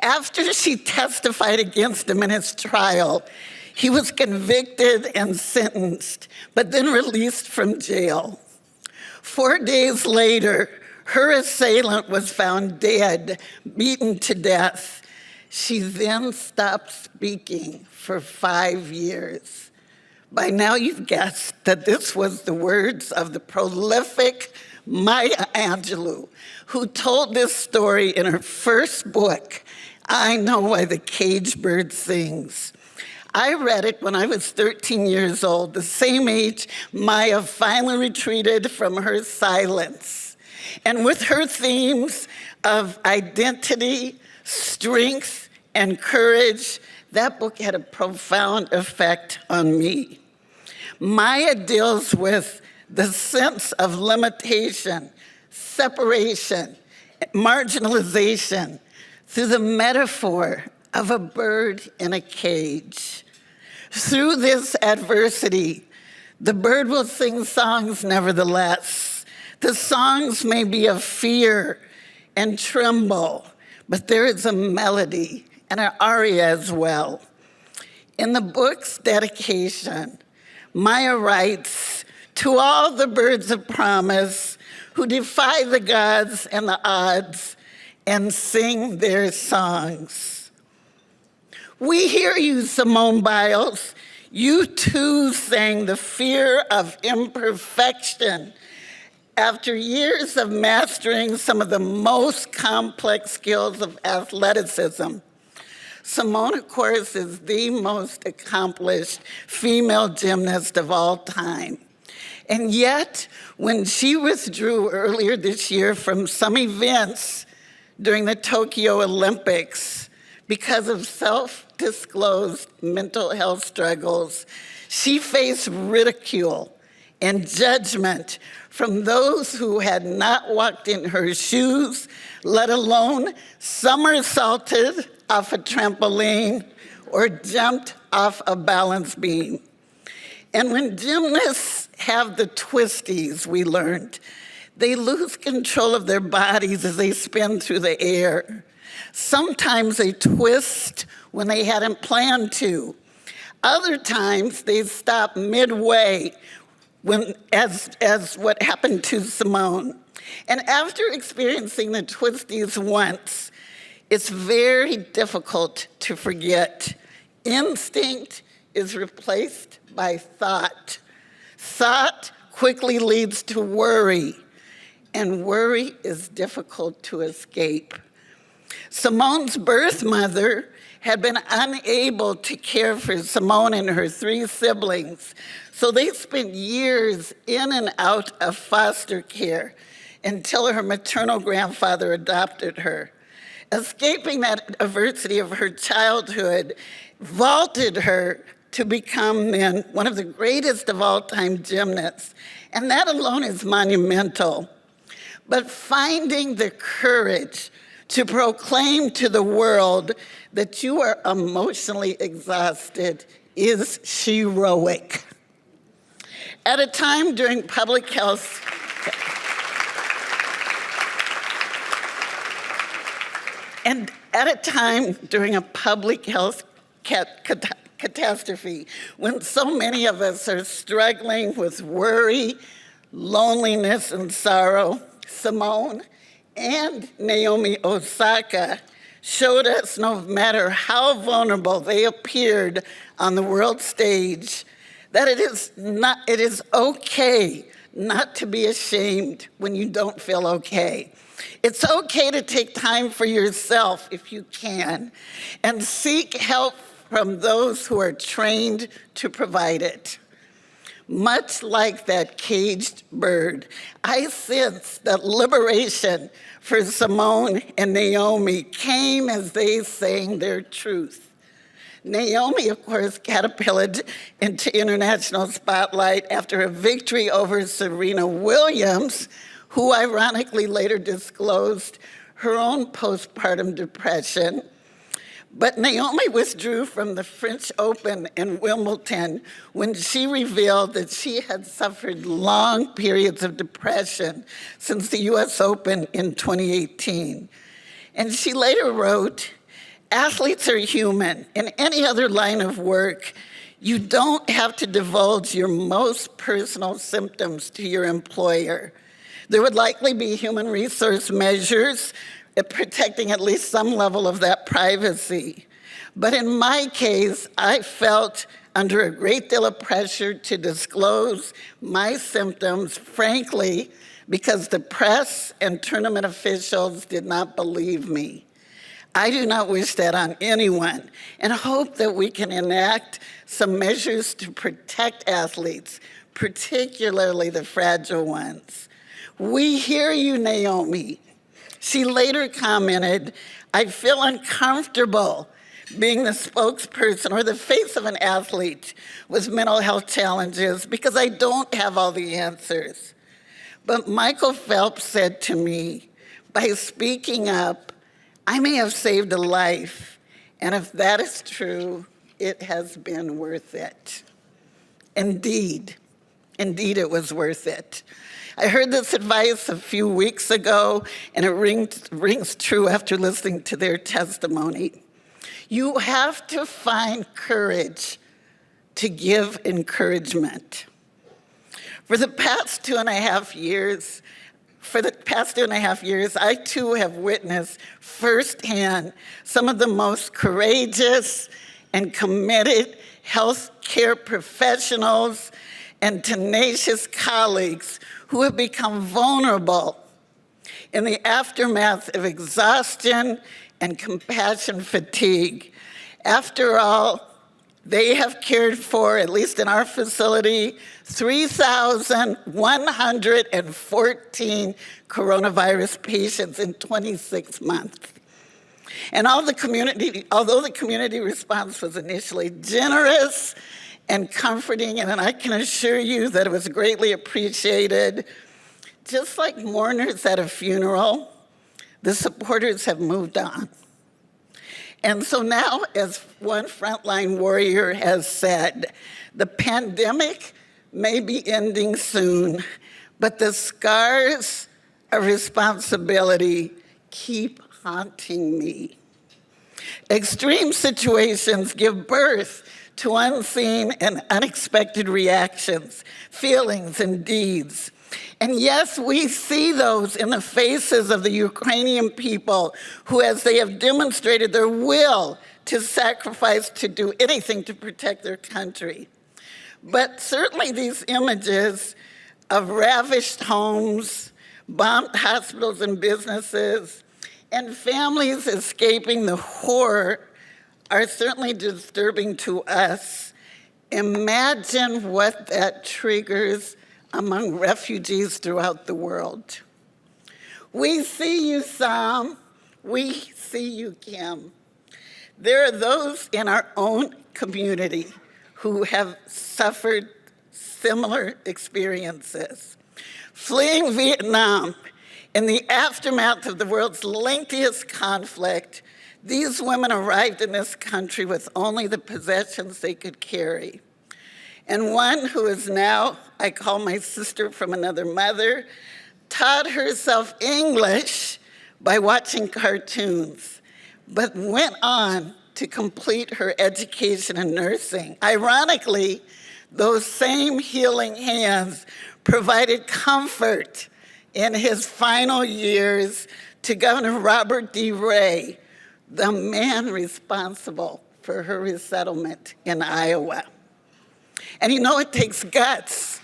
After she testified against him in his trial, he was convicted and sentenced, but then released from jail. 4 days later, her assailant was found dead, beaten to death. She then stopped speaking for 5 years. By now you've guessed that this was the words of the prolific Maya Angelou, who told this story in her first book, I Know Why the Caged Bird Sings. I read it when I was 13 years old, the same age Maya finally retreated from her silence. And with her themes of identity, strength, and courage, that book had a profound effect on me. Maya deals with the sense of limitation, separation, marginalization through the metaphor of a bird in a cage. Through this adversity, the bird will sing songs nevertheless. The songs may be of fear and tremble, but there is a melody and an aria as well. In the book's dedication, Maya writes, "To all the birds of promise who defy the gods and the odds and sing their songs." We hear you, Simone Biles. You too sang the fear of imperfection after years of mastering some of the most complex skills of athleticism. Simone, of course, is the most accomplished female gymnast of all time. And yet, when she withdrew earlier this year from some events during the Tokyo Olympics because of self-disclosed mental health struggles, she faced ridicule and judgment from those who had not walked in her shoes, let alone somersaulted off a trampoline or jumped off a balance beam. And when gymnasts have the twisties, we learned, they lose control of their bodies as they spin through the air. Sometimes they twist when they hadn't planned to. Other times they stop midway, as what happened to Simone. And after experiencing the twisties once, it's very difficult to forget. Instinct is replaced by thought. Thought quickly leads to worry, and worry is difficult to escape. Simone's birth mother had been unable to care for Simone and her 3 siblings, so they spent years in and out of foster care until her maternal grandfather adopted her. Escaping that adversity of her childhood vaulted her to become then one of the greatest of all time gymnasts. And that alone is monumental. But finding the courage to proclaim to the world that you are emotionally exhausted is heroic. At a time during public health, and at a time during a public health catastrophe, when so many of us are struggling with worry, loneliness, and sorrow, Simone and Naomi Osaka showed us no matter how vulnerable they appeared on the world stage, that it is okay not to be ashamed when you don't feel okay. It's okay to take time for yourself if you can, and seek help from those who are trained to provide it. Much like that caged bird, I sense that liberation for Simone and Naomi came as they sang their truth. Naomi, of course, catapulted into international spotlight after a victory over Serena Williams, who ironically later disclosed her own postpartum depression. But Naomi withdrew from the French Open in Wimbledon when she revealed that she had suffered long periods of depression since the US Open in 2018. And she later wrote, "Athletes are human. In any other line of work, you don't have to divulge your most personal symptoms to your employer. There would likely be human resource measures protecting at least some level of that privacy. But in my case, I felt under a great deal of pressure to disclose my symptoms, frankly, because the press and tournament officials did not believe me. I do not wish that on anyone, and hope that we can enact some measures to protect athletes, particularly the fragile ones. We hear you, Naomi. She later commented, I feel uncomfortable being the spokesperson or the face of an athlete with mental health challenges because I don't have all the answers. But Michael Phelps said to me, by speaking up, I may have saved a life, and if that is true, it has been worth it. Indeed it was worth it. I heard this advice a few weeks ago, and it rings true after listening to their testimony. You have to find courage to give encouragement. For the past 2.5 years, I too have witnessed firsthand some of the most courageous and committed healthcare professionals and tenacious colleagues who have become vulnerable in the aftermath of exhaustion and compassion fatigue. After all, they have cared for, at least in our facility, 3,114 coronavirus patients in 26 months. And although the community response was initially generous and comforting, and I can assure you that it was greatly appreciated, just like mourners at a funeral, the supporters have moved on. And so now, as one frontline warrior has said, the pandemic may be ending soon, but the scars of responsibility keep haunting me. Extreme situations give birth to unseen and unexpected reactions, feelings, and deeds. And yes, we see those in the faces of the Ukrainian people who, as they have demonstrated their will to sacrifice, to do anything to protect their country. But certainly these images of ravished homes, bombed hospitals and businesses, and families escaping the horror are certainly disturbing to us. Imagine what that triggers among refugees throughout the world. We see you, Sam. We see you, Kim. There are those in our own community who have suffered similar experiences. Fleeing Vietnam in the aftermath of the world's lengthiest conflict, these women arrived in this country with only the possessions they could carry. And one who is now, I call my sister from another mother, taught herself English by watching cartoons, but went on to complete her education in nursing. Ironically, those same healing hands provided comfort in his final years to Governor Robert D. Ray, the man responsible for her resettlement in Iowa. And you know, it takes guts.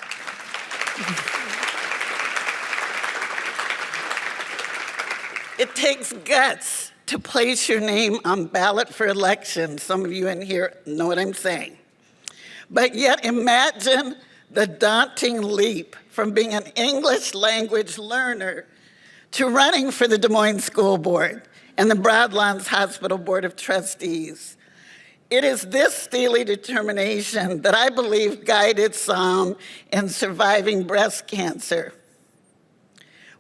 It takes guts to place your name on ballot for election. Some of you in here know what I'm saying. But yet imagine the daunting leap from being an English language learner to running for the Des Moines School Board and the Broadlands Hospital Board of Trustees. It is this steely determination that I believe guided Sam in surviving breast cancer.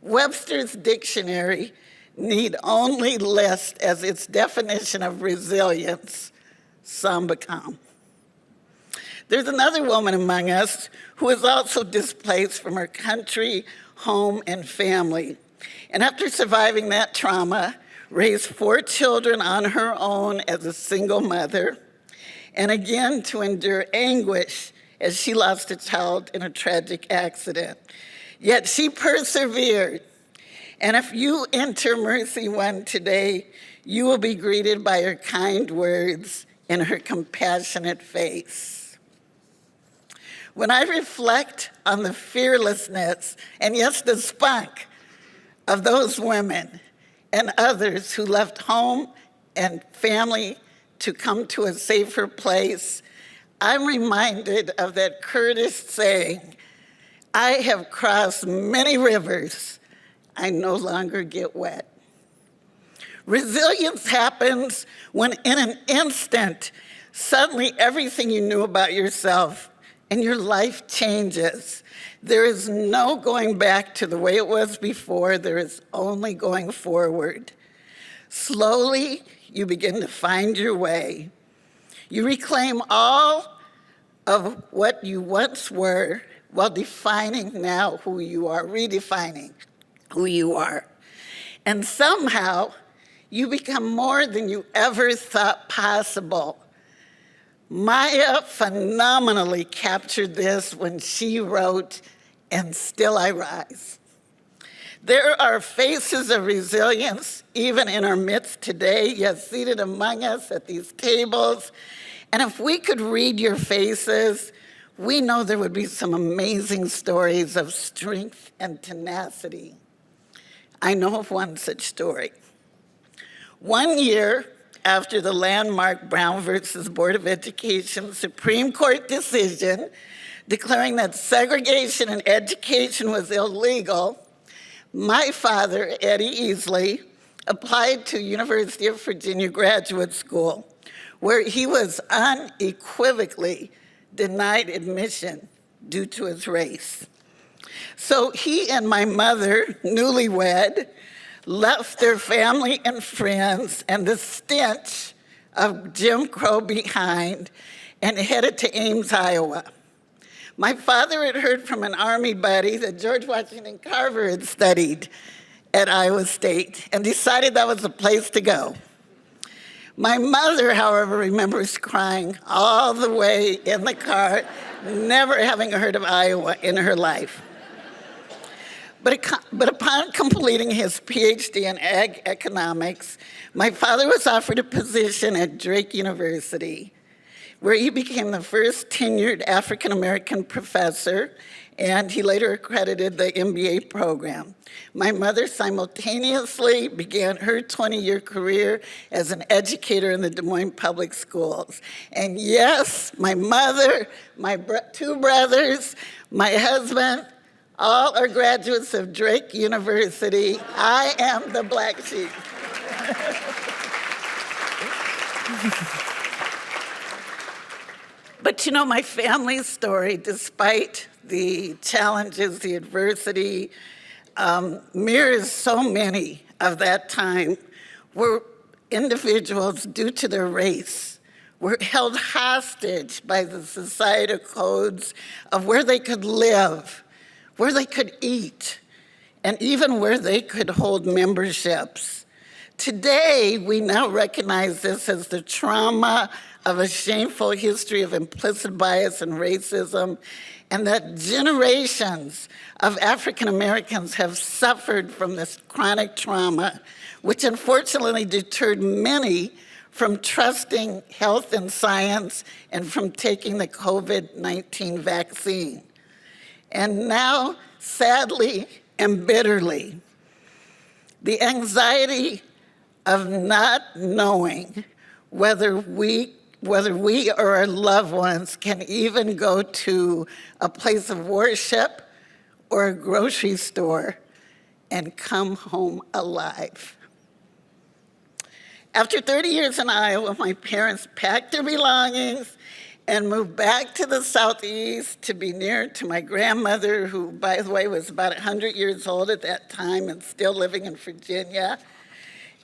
Webster's dictionary need only list as its definition of resilience, Sam Bacam. There's another woman among us who is also displaced from her country, home, and family. And after surviving that trauma, raised 4 children on her own as a single mother, and again to endure anguish as she lost a child in a tragic accident. Yet she persevered. And if you enter Mercy One today, you will be greeted by her kind words and her compassionate face. When I reflect on the fearlessness and yes, the spunk of those women and others who left home and family to come to a safer place, I'm reminded of that Kurdish saying, I have crossed many rivers, I no longer get wet. Resilience happens when in an instant, suddenly everything you knew about yourself and your life changes. There is no going back to the way it was before, there is only going forward. Slowly, you begin to find your way. You reclaim all of what you once were while defining now who you are, redefining who you are. And somehow, you become more than you ever thought possible. Maya phenomenally captured this when she wrote, "And still I rise." There are faces of resilience even in our midst today, yet seated among us at these tables. And if we could read your faces, we know there would be some amazing stories of strength and tenacity. I know of one such story. 1 year after the landmark Brown versus Board of Education Supreme Court decision declaring that segregation in education was illegal, my father, Eddie Easley, applied to University of Virginia Graduate School, where he was unequivocally denied admission due to his race. So he and my mother, newlywed, left their family and friends and the stench of Jim Crow behind and headed to Ames, Iowa. My father had heard from an Army buddy that George Washington Carver had studied at Iowa State and decided that was the place to go. My mother, however, remembers crying all the way in the car, never having heard of Iowa in her life. But upon completing his PhD in ag economics, my father was offered a position at Drake University, where he became the first tenured African-American professor, and he later accredited the MBA program. My mother simultaneously began her 20-year career as an educator in the Des Moines Public Schools. And yes, my mother, my two brothers, my husband, all are graduates of Drake University. I am the black sheep. But you know, my family's story, despite the challenges, the adversity, mirrors so many of that time where individuals, due to their race, were held hostage by the societal codes of where they could live, where they could eat, and even where they could hold memberships. Today, we now recognize this as the trauma of a shameful history of implicit bias and racism, and that generations of African Americans have suffered from this chronic trauma, which unfortunately deterred many from trusting health and science and from taking the COVID-19 vaccine. And now, sadly and bitterly, the anxiety of not knowing whether we or our loved ones can even go to a place of worship or a grocery store and come home alive. After 30 years in Iowa, my parents packed their belongings and moved back to the Southeast to be near to my grandmother, who, by the way, was about 100 years old at that time and still living in Virginia.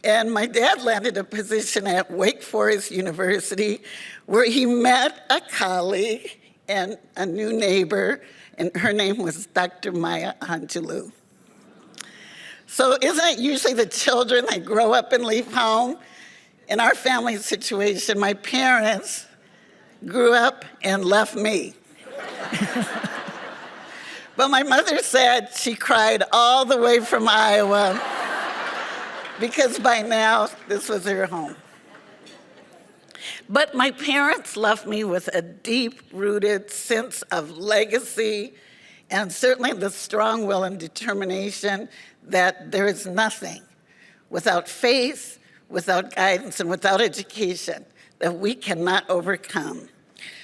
And my dad landed a position at Wake Forest University, where he met a colleague and a new neighbor, and her name was Dr. Maya Angelou. So isn't it usually the children that grow up and leave home? In our family situation, my parents grew up and left me. But my mother said she cried all the way from Iowa because by now this was her home. But my parents left me with a deep-rooted sense of legacy and certainly the strong will and determination that there is nothing without faith, without guidance, and without education that we cannot overcome.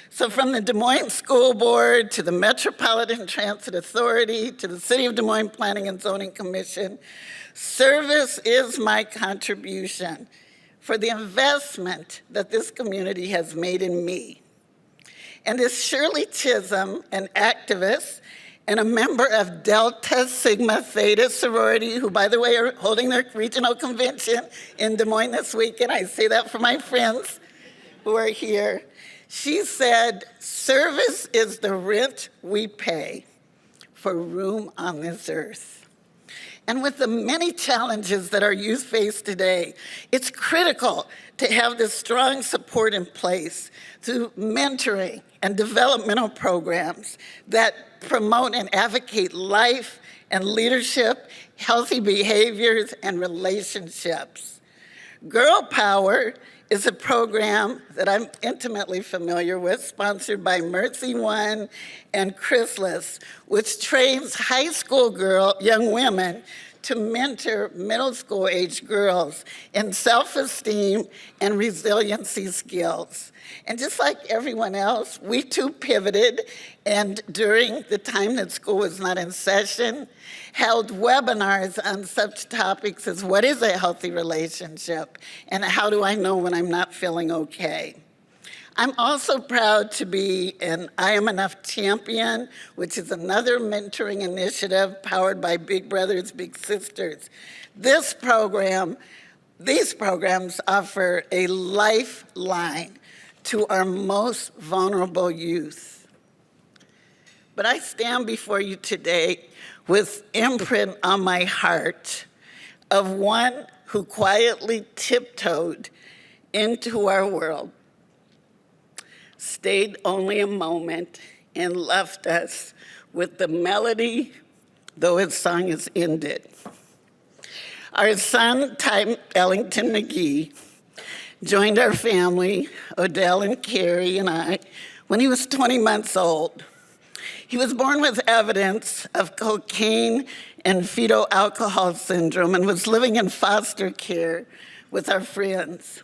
So from the Des Moines School Board to the Metropolitan Transit Authority to the City of Des Moines Planning and Zoning Commission, service is my contribution for the investment that this community has made in me. And as Shirley Chisholm, an activist and a member of Delta Sigma Theta sorority, who, by the way, are holding their regional convention in Des Moines this weekend. I say that for my friends who are here. She said, service is the rent we pay for room on this earth. And with the many challenges that our youth face today, it's critical to have this strong support in place through mentoring and developmental programs that promote and advocate life and leadership, healthy behaviors, and relationships. Girl Power is a program that I'm intimately familiar with, sponsored by Mercy One and Chrysalis, which trains high school young women to mentor middle school age girls in self-esteem and resiliency skills. And just like everyone else, we too pivoted, and during the time that school was not in session, held webinars on such topics as what is a healthy relationship and how do I know when I'm not feeling okay. I'm also proud to be an I Am Enough champion, which is another mentoring initiative powered by Big Brothers Big Sisters. These programs offer a lifeline to our most vulnerable youth. But I stand before you today with imprint on my heart of one who quietly tiptoed into our world, stayed only a moment, and left us with the melody, though his song is ended. Our son, Ty Ellington McGhee, joined our family, Odell and Carrie and I, when he was 20 months old. He was born with evidence of cocaine and fetal alcohol syndrome and was living in foster care with our friends.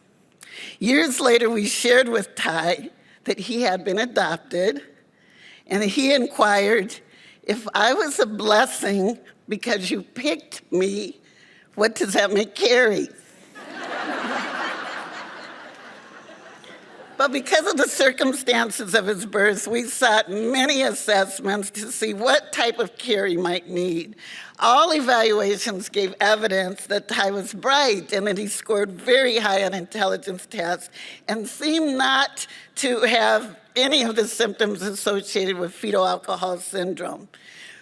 Years later, we shared with Ty that he had been adopted, and he inquired, if I was a blessing because you picked me, what does that make Carrie? But because of the circumstances of his birth, we sought many assessments to see what type of care he might need. All evaluations gave evidence that Ty was bright and that he scored very high on intelligence tests and seemed not to have any of the symptoms associated with fetal alcohol syndrome.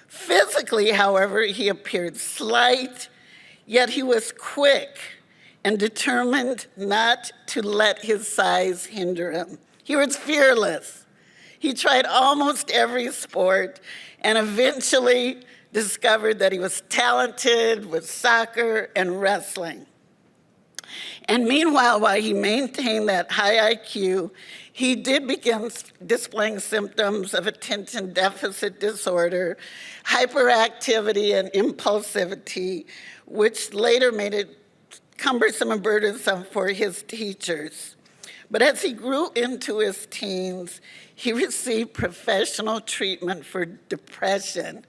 Physically, however, he appeared slight, yet he was quick and determined not to let his size hinder him. He was fearless. He tried almost every sport and eventually discovered that he was talented with soccer and wrestling. And meanwhile, while he maintained that high IQ, he did begin displaying symptoms of attention deficit disorder, hyperactivity, and impulsivity, which later made it cumbersome and burdensome for his teachers. But as he grew into his teens, he received professional treatment for depression,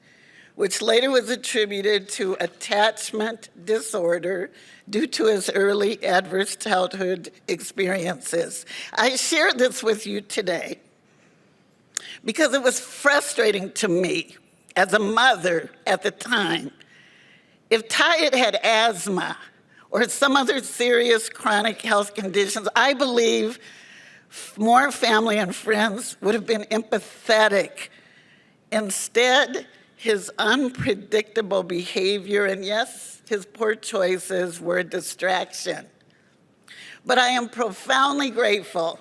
which later was attributed to attachment disorder due to his early adverse childhood experiences. I share this with you today because it was frustrating to me as a mother at the time. If Ty had had asthma or some other serious chronic health conditions, I believe more family and friends would have been empathetic. Instead, his unpredictable behavior and, yes, his poor choices were a distraction. But I am profoundly grateful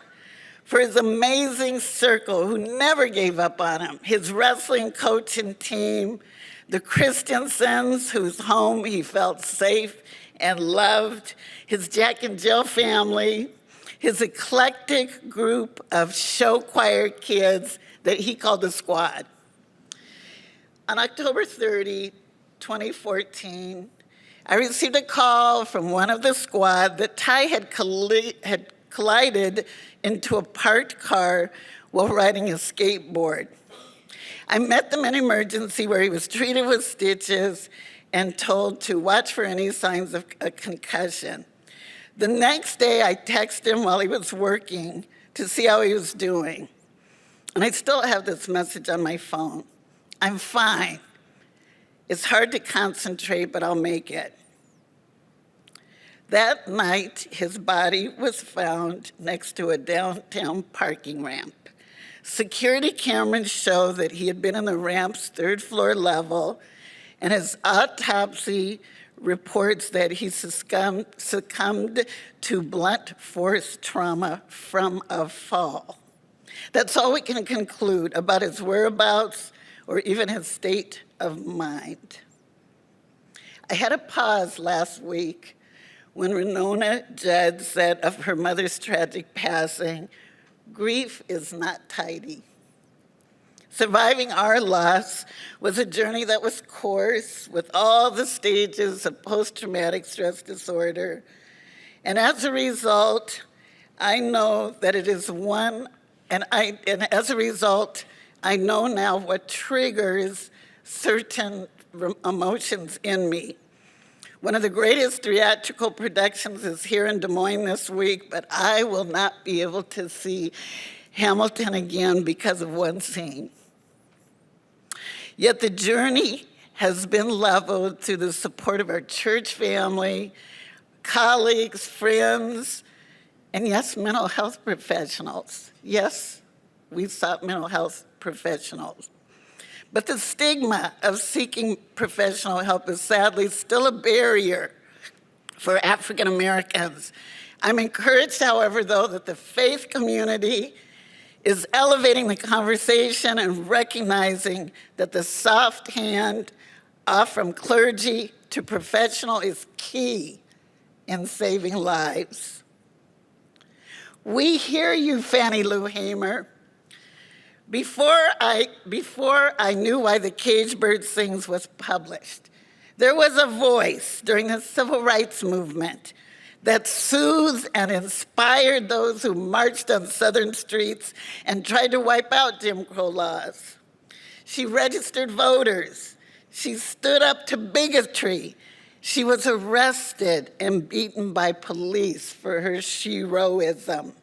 for his amazing circle who never gave up on him, his wrestling coach and team, the Christensens whose home he felt safe and loved, his Jack and Jill family, his eclectic group of show choir kids that he called the squad. On October 30, 2014, I received a call from one of the squad that Ty had collided into a parked car while riding a skateboard. I met them in emergency where he was treated with stitches and told to watch for any signs of a concussion. The next day, I texted him while he was working to see how he was doing. And I still have this message on my phone. I'm fine. It's hard to concentrate, but I'll make it. That night, his body was found next to a downtown parking ramp. Security cameras show that he had been in the ramp's third floor level, and his autopsy reports that he succumbed to blunt force trauma from a fall. That's all we can conclude about his whereabouts or even his state of mind. I had a pause last week when Renona Judd said of her mother's tragic passing, "Grief is not tidy." Surviving our loss was a journey that was coarse with all the stages of post-traumatic stress disorder. And as a result, I know that it is one, and as a result, I know now what triggers certain emotions in me. One of the greatest theatrical productions is here in Des Moines this week, but I will not be able to see Hamilton again because of one scene. Yet the journey has been leveled through the support of our church family, colleagues, friends, and yes, mental health professionals. Yes, we sought mental health professionals. But the stigma of seeking professional help is sadly still a barrier for African Americans. I'm encouraged, however, though, that the faith community is elevating the conversation and recognizing that the soft hand off from clergy to professional is key in saving lives. We hear you, Fannie Lou Hamer. Before I knew why The Caged Bird Sings was published, there was a voice during the civil rights movement that soothed and inspired those who marched on Southern streets and tried to wipe out Jim Crow laws. She registered voters. She stood up to bigotry. She was arrested and beaten by police for her sheroism.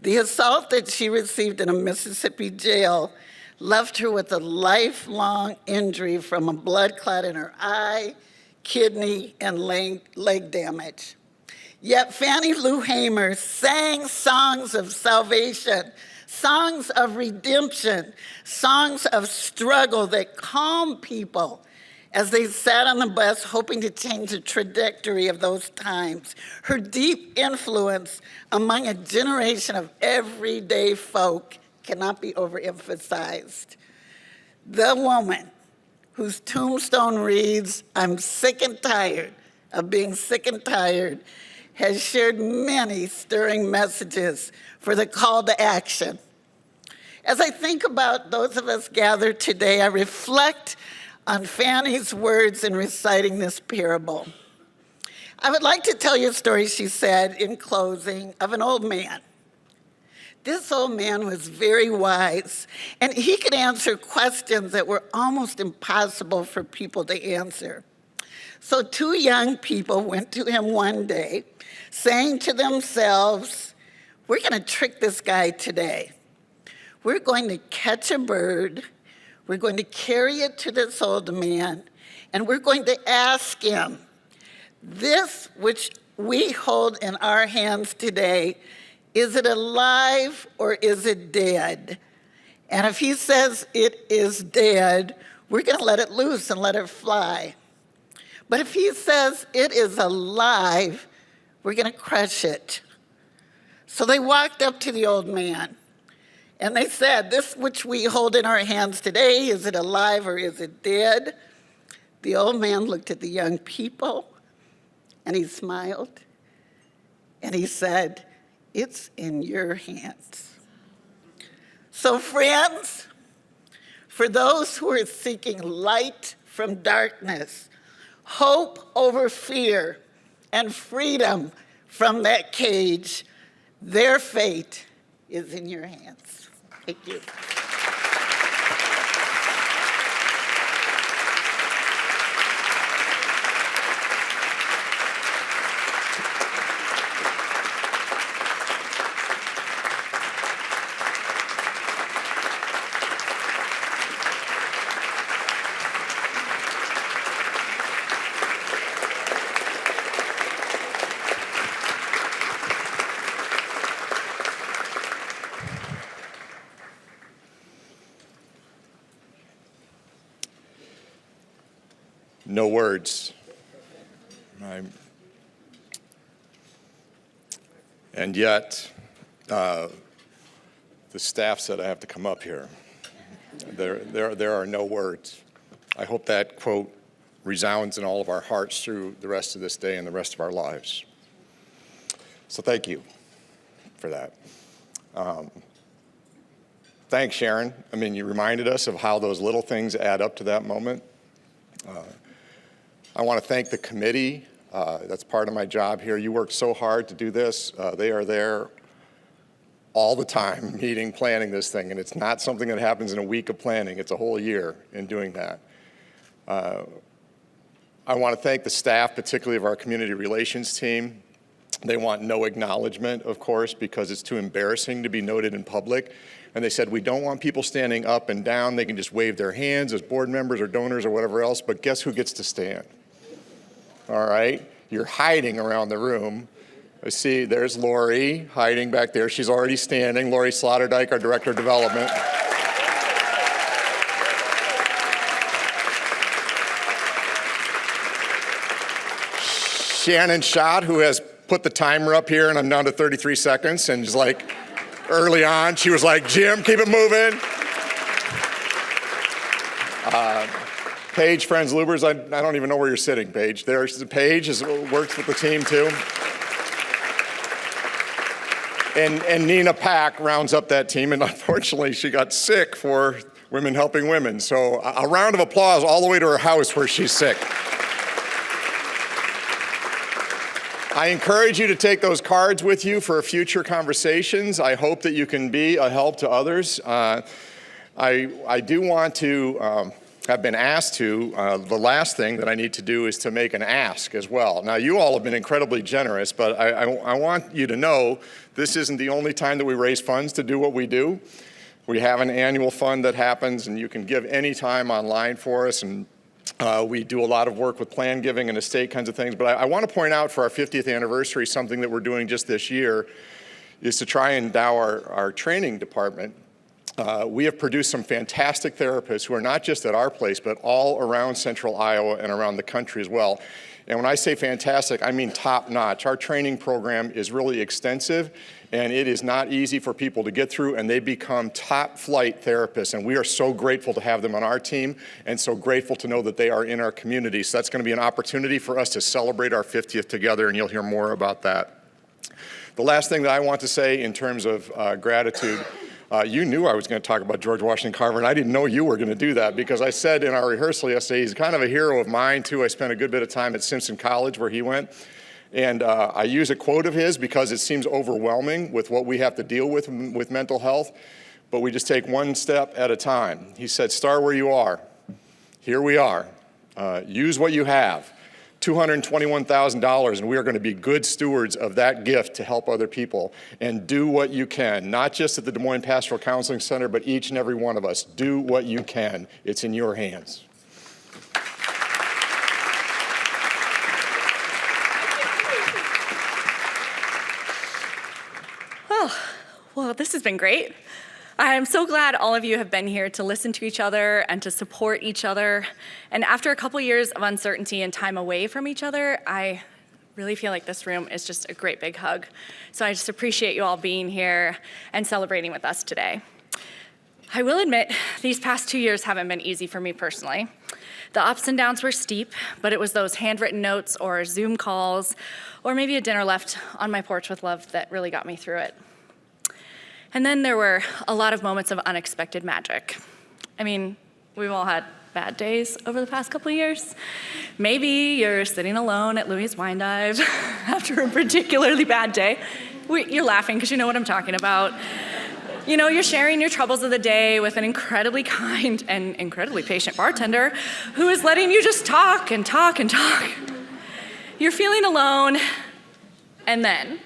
The assault that she received in a Mississippi jail left her with a lifelong injury from a blood clot in her eye, kidney, and leg damage. Yet Fannie Lou Hamer sang songs of salvation, songs of redemption, songs of struggle that calmed people as they sat on the bus hoping to change the trajectory of those times. Her deep influence among a generation of everyday folk cannot be overemphasized. The woman whose tombstone reads, "I'm sick and tired of being sick and tired," has shared many stirring messages for the call to action. As I think about those of us gathered today, I reflect on Fannie's words in reciting this parable. I would like to tell you a story, she said in closing, of an old man. This old man was very wise, and he could answer questions that were almost impossible for people to answer. So two young people went to him one day, saying to themselves, "We're going to trick this guy today. We're going to catch a bird, we're going to carry it to this old man, and we're going to ask him, this which we hold in our hands today, is it alive or is it dead? And if he says it is dead, we're going to let it loose and let it fly. But if he says it is alive, we're going to crush it." So they walked up to the old man and they said, "This which we hold in our hands today, is it alive or is it dead?" The old man looked at the young people and he smiled and he said, "It's in your hands." So friends, for those who are seeking light from darkness, hope over fear, and freedom from that cage. Their fate is in your hands. Thank you. No words. And yet, the staff said I have to come up here. There are no words. I hope that quote resounds in all of our hearts through the rest of this day and the rest of our lives. So thank you for that. Thanks, Sharon. I mean, you reminded us of how those little things add up to that moment. I want to thank the committee. That's part of my job here. You worked so hard to do this. They are there all the time, meeting, planning this thing, and it's not something that happens in a week of planning. It's a whole year in doing that. I want to thank the staff, particularly of our community relations team. They want no acknowledgement, of course, because it's too embarrassing to be noted in public. And they said, we don't want people standing up and down. They can just wave their hands as board members or donors or whatever else, but guess who gets to stand? All right? You're hiding around the room. I see there's Lori hiding back there. She's already standing. Lori Sloterdijk, our Director of Development. Shannon Schott, who has put the timer up here, and I'm down to 33 seconds, and just like early on, she was like, Jim, keep it moving. Paige Friends Lubers, I don't even know where you're sitting, Paige. Paige works with the team too. And Nina Pack rounds up that team, and unfortunately she got sick for Women Helping Women. So a round of applause all the way to her house where she's sick. I encourage you to take those cards with you for future conversations. I hope that you can be a help to others. I do want to have been asked to, the last thing that I need to do is to make an ask as well. Now, you all have been incredibly generous, but I want you to know this isn't the only time that we raise funds to do what we do. We have an annual fund that happens, and you can give any time online for us, and we do a lot of work with plan giving and estate kinds of things. But I want to point out for our 50th anniversary, something that we're doing just this year is to try and endow our training department. We have produced some fantastic therapists who are not just at our place, but all around Central Iowa and around the country as well. And when I say fantastic, I mean top notch. Our training program is really extensive, and it is not easy for people to get through, and they become top flight therapists. And we are so grateful to have them on our team and so grateful to know that they are in our community. So that's going to be an opportunity for us to celebrate our 50th together, and you'll hear more about that. The last thing that I want to say in terms of gratitude, you knew I was going to talk about George Washington Carver, and I didn't know you were going to do that because I said in our rehearsal yesterday, he's kind of a hero of mine too. I spent a good bit of time at Simpson College where he went. And I use a quote of his because it seems overwhelming with what we have to deal with mental health, but we just take one step at a time. He said, start where you are. Here we are. Use what you have. $221,000, and we are going to be good stewards of that gift to help other people. And do what you can, not just at the Des Moines Pastoral Counseling Center, but each and every one of us. Do what you can. It's in your hands. Well, this has been great. I'm so glad all of you have been here to listen to each other and to support each other. And after a couple years of uncertainty and time away from each other, I really feel like this room is just a great big hug. So I just appreciate you all being here and celebrating with us today. I will admit, these past 2 years haven't been easy for me personally. The ups and downs were steep, but it was those handwritten notes or Zoom calls or maybe a dinner left on my porch with love that really got me through it. And then there were a lot of moments of unexpected magic. I mean, we've all had bad days over the past couple of years. Maybe you're sitting alone at Louie's Wine Dive after a particularly bad day. You're laughing because you know what I'm talking about. You know, you're sharing your troubles of the day with an incredibly kind and incredibly patient bartender who is letting you just talk and talk and talk. You're feeling alone, and then...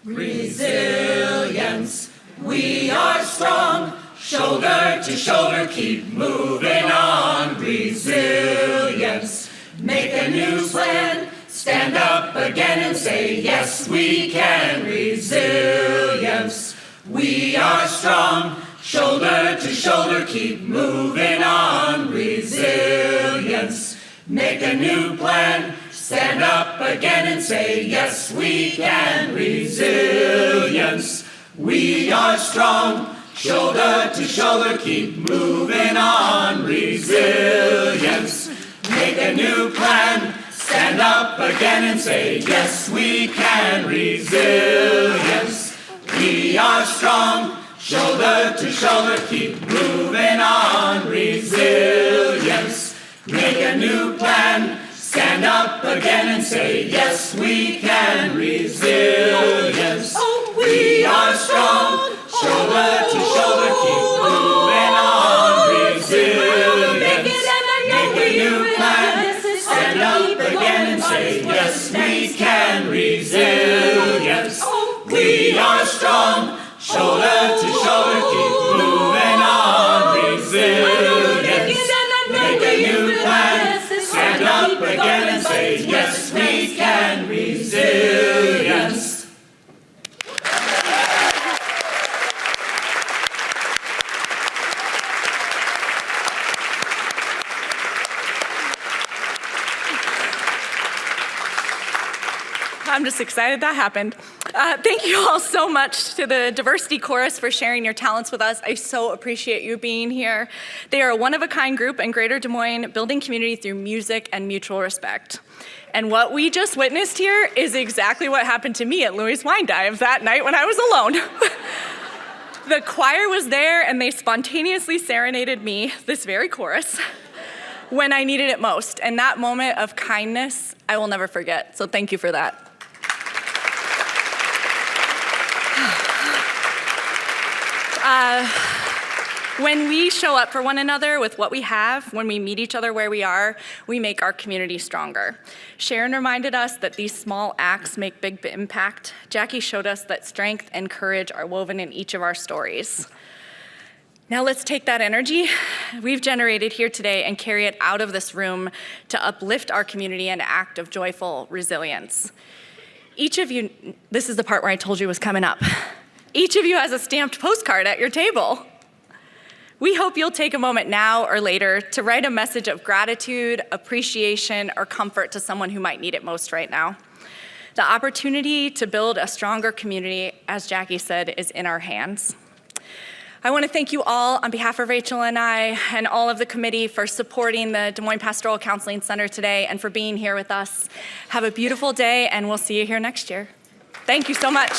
Resilience, we are strong, shoulder to shoulder, keep moving on. Resilience, make a new plan, stand up again and say, yes, we can. Resilience, we are strong, shoulder to shoulder, keep moving on. Resilience, make a new plan, stand up again and say, yes, we can. Resilience, we are strong, shoulder to shoulder, keep moving on. Resilience, make a new plan, stand up again and say, yes, we can. Resilience, we are strong, shoulder to shoulder, keep moving on. Resilience, make a new plan, stand up again and say, yes, we can. Resilience, we are strong, shoulder to shoulder, keep moving on. Resilience, make a new plan, stand up again and say, yes, we can. Resilience, we are strong, shoulder to shoulder, keep moving on. Resilience, make a new plan, stand up again and say, yes, we can. Resilience. I'm just excited that happened. Thank you all so much to the Diversity Chorus for sharing your talents with us. I so appreciate you being here. They are a one-of-a-kind group in Greater Des Moines, building community through music and mutual respect. And what we just witnessed here is exactly what happened to me at Louie's Wine Dive that night when I was alone. The choir was there and they spontaneously serenaded me, this very chorus, when I needed it most. And that moment of kindness, I will never forget. So thank you for that. When we show up for one another with what we have, when we meet each other where we are, we make our community stronger. Sharon reminded us that these small acts make big impact. Jacquie showed us that strength and courage are woven in each of our stories. Now let's take that energy we've generated here today and carry it out of this room to uplift our community in an act of joyful resilience. Each of you, this is the part where I told you was coming up. Each of you has a stamped postcard at your table. We hope you'll take a moment now or later to write a message of gratitude, appreciation, or comfort to someone who might need it most right now. The opportunity to build a stronger community, as Jacquie said, is in our hands. I want to thank you all on behalf of Rachel and I and all of the committee for supporting the Des Moines Pastoral Counseling Center today and for being here with us. Have a beautiful day, and we'll see you here next year. Thank you so much.